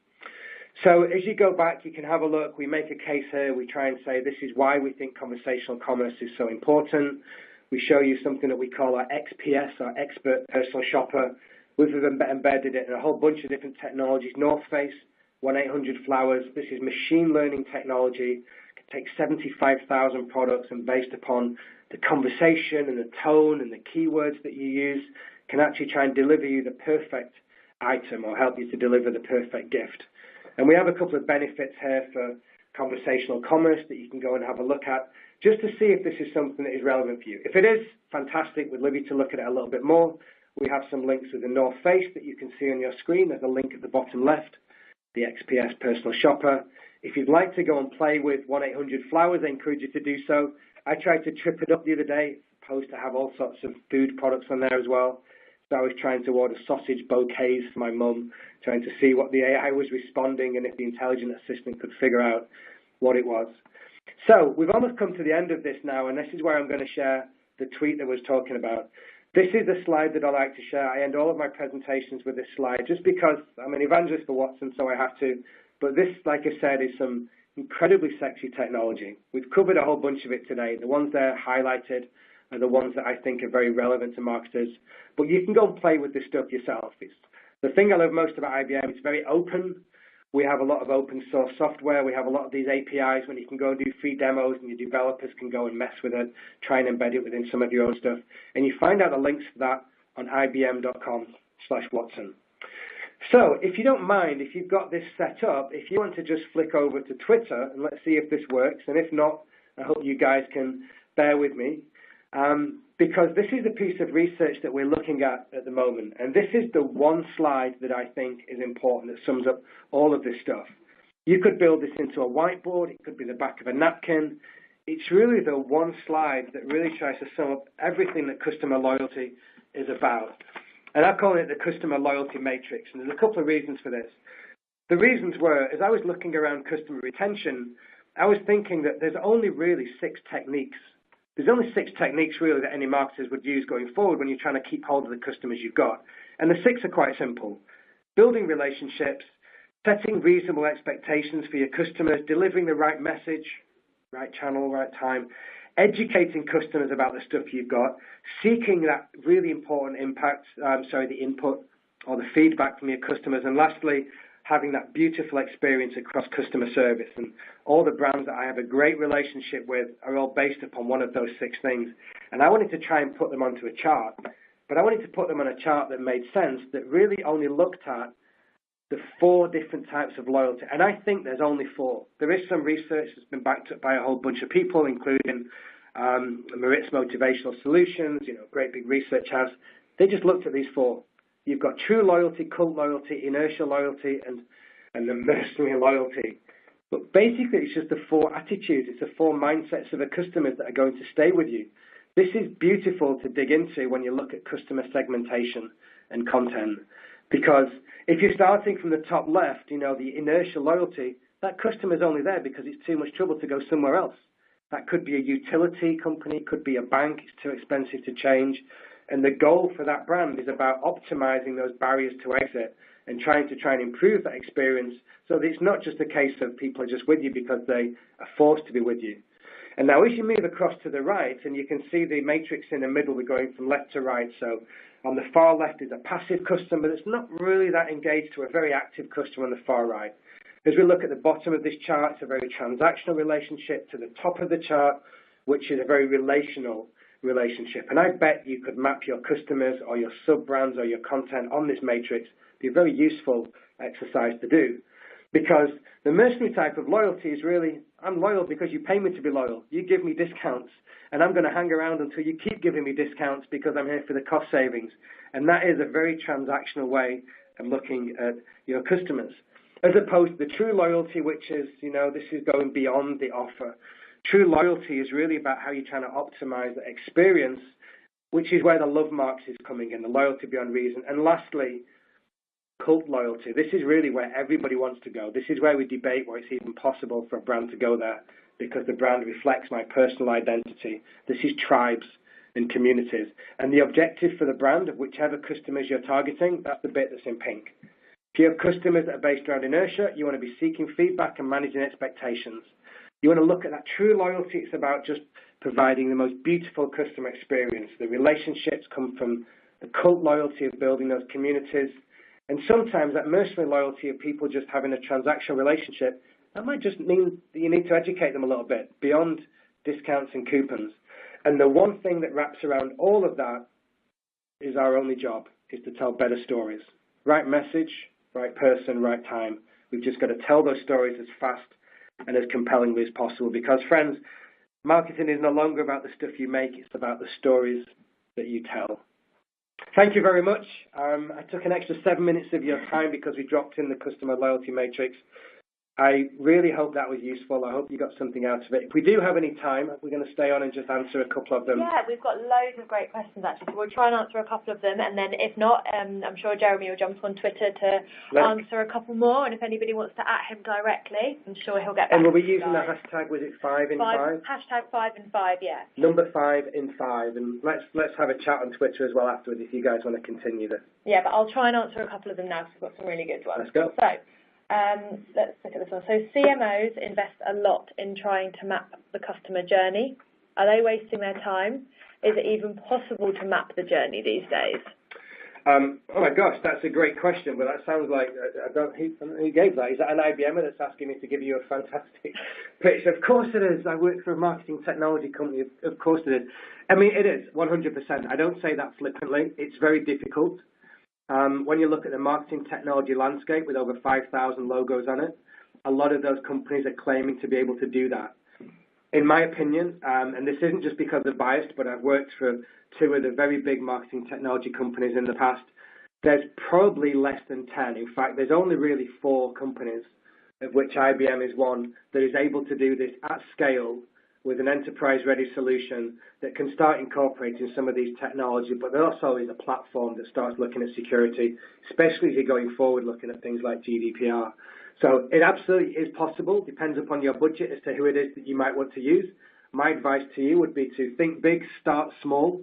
So as you go back, you can have a look. We make a case here. We try and say this is why we think conversational commerce is so important. We show you something that we call our XPS, our Expert Personal Shopper. We've embedded it in a whole bunch of different technologies. North Face, 1-800-Flowers. This is machine learning technology. It can take 75,000 products and based upon the conversation and the tone and the keywords that you use, can actually try and deliver you the perfect item or help you to deliver the perfect gift. And we have a couple of benefits here for conversational commerce that you can go and have a look at, just to see if this is something that is relevant for you. If it is, fantastic. We'd love you to look at it a little bit more. We have some links with the North Face that you can see on your screen. There's a link at the bottom left, the XPS Personal Shopper. If you'd like to go and play with 1-800-Flowers, I encourage you to do so. I tried to trip it up the other day. It's supposed to have all sorts of food products on there as well. So I was trying to order sausage bouquets for my mum, trying to see what the AI was responding and if the intelligent assistant could figure out what it was. So we've almost come to the end of this now, and this is where I'm going to share the tweet that I was talking about. This is the slide that I like to share. I end all of my presentations with this slide just because I'm an evangelist for Watson, so I have to. But this, like I said, is some incredibly sexy technology. We've covered a whole bunch of it today. The ones there highlighted are the ones that I think are very relevant to marketers. But you can go and play with this stuff yourself. It's the thing I love most about IBM. It's very open. We have a lot of open source software. We have a lot of these APIs when you can go and do free demos and your developers can go and mess with it, try and embed it within some of your own stuff. And you find out the links for that on ibm.com/Watson. So if you don't mind, if you've got this set up, if you want to just flick over to Twitter, and let's see if this works. And if not, I hope you guys can bear with me. Because this is a piece of research that we're looking at the moment. And this is the one slide that I think is important that sums up all of this stuff. You could build this into a whiteboard. It could be the back of a napkin. It's really the one slide that really tries to sum up everything that customer loyalty is about. And I'm calling it the customer loyalty matrix. And there's a couple of reasons for this. The reasons were, as I was looking around customer retention, I was thinking that there's only really 6 techniques. There's only 6 techniques really that any marketers would use going forward when you're trying to keep hold of the customers you've got. And the 6 are quite simple. Building relationships, setting reasonable expectations for your customers, delivering the right message, right channel, right time, educating customers about the stuff you've got, seeking that really important the input or the feedback from your customers, and lastly, having that beautiful experience across customer service. And all the brands that I have a great relationship with are all based upon one of those 6 things. And I wanted to try and put them onto a chart, but I wanted to put them on a chart that made sense, that really only looked at the 4 different types of loyalty. And I think there's only 4. There is some research that's been backed up by a whole bunch of people, including Merit's Motivational Solutions, great big research house. They just looked at these 4. You've got true loyalty, cult loyalty, inertial loyalty, and the mercenary loyalty. But basically, it's just the 4 attitudes. It's the 4 mindsets of the customers that are going to stay with you. This is beautiful to dig into when you look at customer segmentation and content. Because if you're starting from the top left, the inertial loyalty, that customer's only there because it's too much trouble to go somewhere else. That could be a utility company, could be a bank, it's too expensive to change. And the goal for that brand is about optimizing those barriers to exit and trying to improve that experience so that it's not just a case of people are just with you because they are forced to be with you. And now as you move across to the right, and you can see the matrix in the middle, we're going from left to right. So on the far left is a passive customer that's not really that engaged to a very active customer on the far right. As we look at the bottom of this chart, it's a very transactional relationship to the top of the chart, which is a very relational relationship. And I bet you could map your customers or your sub-brands or your content on this matrix. It'd be a very useful exercise to do. Because the mercenary type of loyalty is really, I'm loyal because you pay me to be loyal. You give me discounts, and I'm going to hang around until you keep giving me discounts because I'm here for the cost savings. And that is a very transactional way of looking at your customers. As opposed to the true loyalty, which is, this is going beyond the offer. True loyalty is really about how you're trying to optimize the experience, which is where the love marks is coming in, the loyalty beyond reason. And lastly, cult loyalty. This is really where everybody wants to go. This is where we debate whether it's even possible for a brand to go there because the brand reflects my personal identity. This is tribes and communities. And the objective for the brand of whichever customers you're targeting, that's the bit that's in pink. If you have customers that are based around inertia, you want to be seeking feedback and managing expectations. You want to look at that true loyalty. It's about just providing the most beautiful customer experience. The relationships come from the cult loyalty of building those communities. And sometimes that mercenary loyalty of people just having a transactional relationship, that might just mean that you need to educate them a little bit beyond discounts and coupons. And the one thing that wraps around all of that is our only job, is to tell better stories. Right message, right person, right time. We've just got to tell those stories as fast and as compellingly as possible because, friends, marketing is no longer about the stuff you make, it's about the stories that you tell. Thank you very much. I took an extra 7 minutes of your time because we dropped in the customer loyalty matrix. I really hope that was useful. I hope you got something out of it. If we do have any time, we're going to stay on and just answer a couple of them. Yeah, we've got loads of great questions, actually, so we'll try and answer a couple of them, and then if not, I'm sure Jeremy will jump on Twitter to answer a couple more, and if anybody wants to @him directly, I'm sure he'll get back. And we'll be using the hashtag, was it 5 in 5? Hashtag 5 in 5, yeah. Number 5 in 5, and let's have a chat on Twitter as well afterwards if you guys want to continue this. Yeah, but I'll try and answer a couple of them now because we've got some really good ones. Let's go. So, let's look at this one. So CMOs invest a lot in trying to map the customer journey. Are they wasting their time? Is it even possible to map the journey these days? Oh my gosh, that's a great question, but that sounds like, who gave that? Is that an IBMer that's asking me to give you a fantastic pitch? Of course it is. I work for a marketing technology company. Of course it is. I mean, it is, 100%. I don't say that flippantly. It's very difficult. When you look at the marketing technology landscape with over 5,000 logos on it, a lot of those companies are claiming to be able to do that. In my opinion, and this isn't just because I'm biased, but I've worked for 2 of the very big marketing technology companies in the past, there's probably less than 10. In fact, there's only really 4 companies, of which IBM is one, that is able to do this at scale with an enterprise-ready solution that can start incorporating some of these technologies, but there also is a platform that starts looking at security, especially as you're going forward looking at things like GDPR. So it absolutely is possible, depends upon your budget as to who it is that you might want to use. My advice to you would be to think big, start small,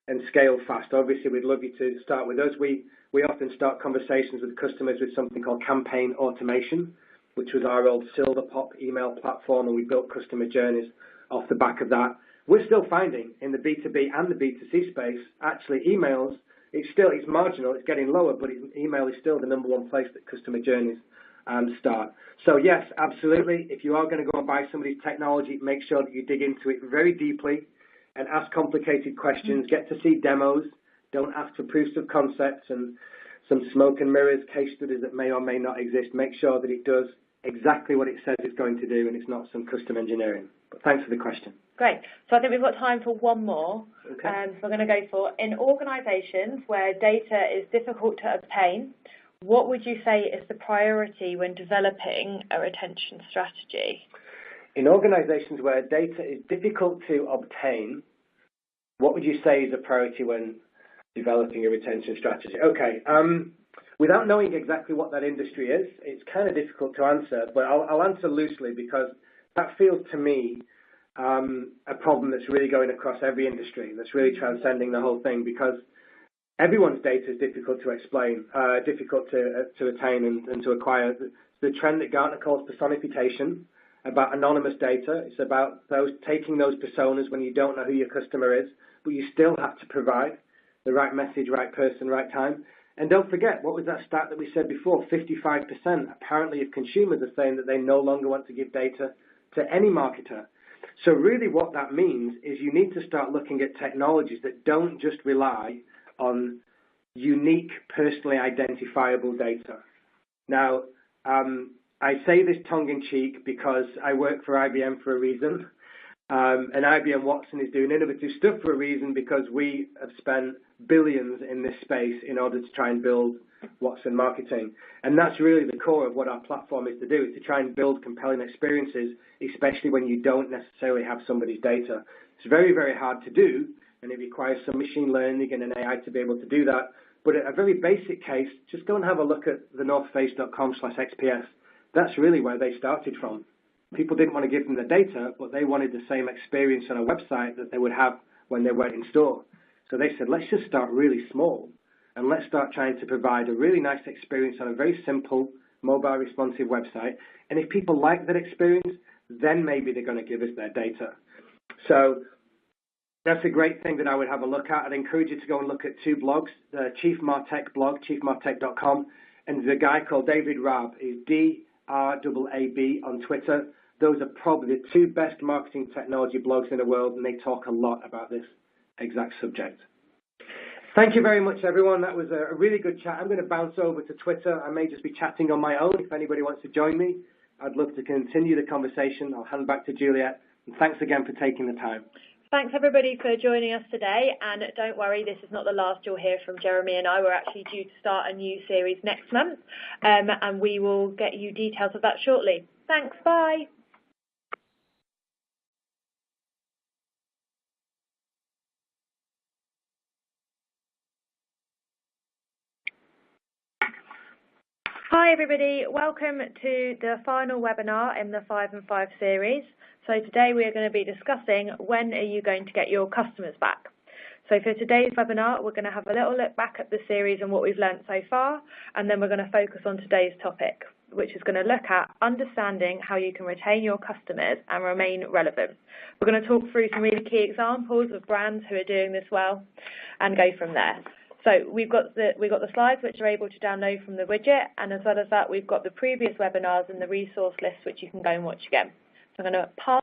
and scale fast. Obviously, we'd love you to start with us. We often start conversations with customers with something called campaign automation, which was our old Silverpop email platform, and we built customer journeys off the back of that. We're still finding in the B2B and the B2C space, actually emails, it's marginal, it's getting lower, but email is still the number 1 place that customer journeys start. So yes, absolutely. If you are going to go and buy somebody's technology, make sure that you dig into it very deeply and ask complicated questions, get to see demos, don't ask for proofs of concepts and some smoke and mirrors case studies that may or may not exist. Make sure that it does exactly what it says it's going to do and it's not some custom engineering. But thanks for the question. Great. So I think we've got time for one more. Okay. So we're going to go for, in organisations where data is difficult to obtain, what would you say is the priority when developing a retention strategy? In organisations where data is difficult to obtain, what would you say is a priority when developing a retention strategy? Okay. Without knowing exactly what that industry is, it's kind of difficult to answer, but I'll answer loosely because that feels to me a problem that's really going across every industry, that's really transcending the whole thing because everyone's data is difficult to explain, difficult to attain and to acquire. The trend that Gartner calls personification, about anonymous data. It's about taking those personas when you don't know who your customer is, but you still have to provide the right message, right person, right time. And don't forget, what was that stat that we said before? 55% apparently of consumers are saying that they no longer want to give data to any marketer. So really what that means is you need to start looking at technologies that don't just rely on unique, personally identifiable data. Now, I say this tongue-in-cheek because I work for IBM for a reason, and IBM Watson is doing innovative stuff for a reason because we have spent billions in this space in order to try and build Watson Marketing. And that's really the core of what our platform is to do, is to try and build compelling experiences, especially when you don't necessarily have somebody's data. It's very, very hard to do, and it requires some machine learning and an AI to be able to do that. But at a very basic case, just go and have a look at thenorthface.com/XPS. That's really where they started from. People didn't want to give them the data, but they wanted the same experience on a website that they would have when they went in store. So they said, let's just start really small, and let's start trying to provide a really nice experience on a very simple, mobile responsive website. And if people like that experience, then maybe they're going to give us their data. So that's a great thing that I would have a look at. I'd encourage you to go and look at 2 blogs, the Chief Martech blog, chiefmartech.com, and the guy called David Raab is DRAAB on Twitter. Those are probably the 2 best marketing technology blogs in the world, and they talk a lot about this exact subject. Thank you very much, everyone. That was a really good chat. I'm going to bounce over to Twitter. I may just be chatting on my own. If anybody wants to join me, I'd love to continue the conversation. I'll hand back to Juliet. And thanks again for taking the time. Thanks, everybody, for joining us today. And don't worry, this is not the last you'll hear from Jeremy and I. We're actually due to start a new series next month, and we will get you details of that shortly. Thanks. Bye. Hi everybody, welcome to the final webinar in the 5 and 5 series. So today we are going to be discussing when are you going to get your customers back. So for today's webinar, we're going to have a little look back at the series and what we've learned so far, and then we're going to focus on today's topic, which is going to look at understanding how you can retain your customers and remain relevant. We're going to talk through some really key examples of brands who are doing this well and go from there. So we've got the slides which are able to download from the widget, and as well as that, we've got the previous webinars and the resource list which you can go and watch again. So I'm going to pass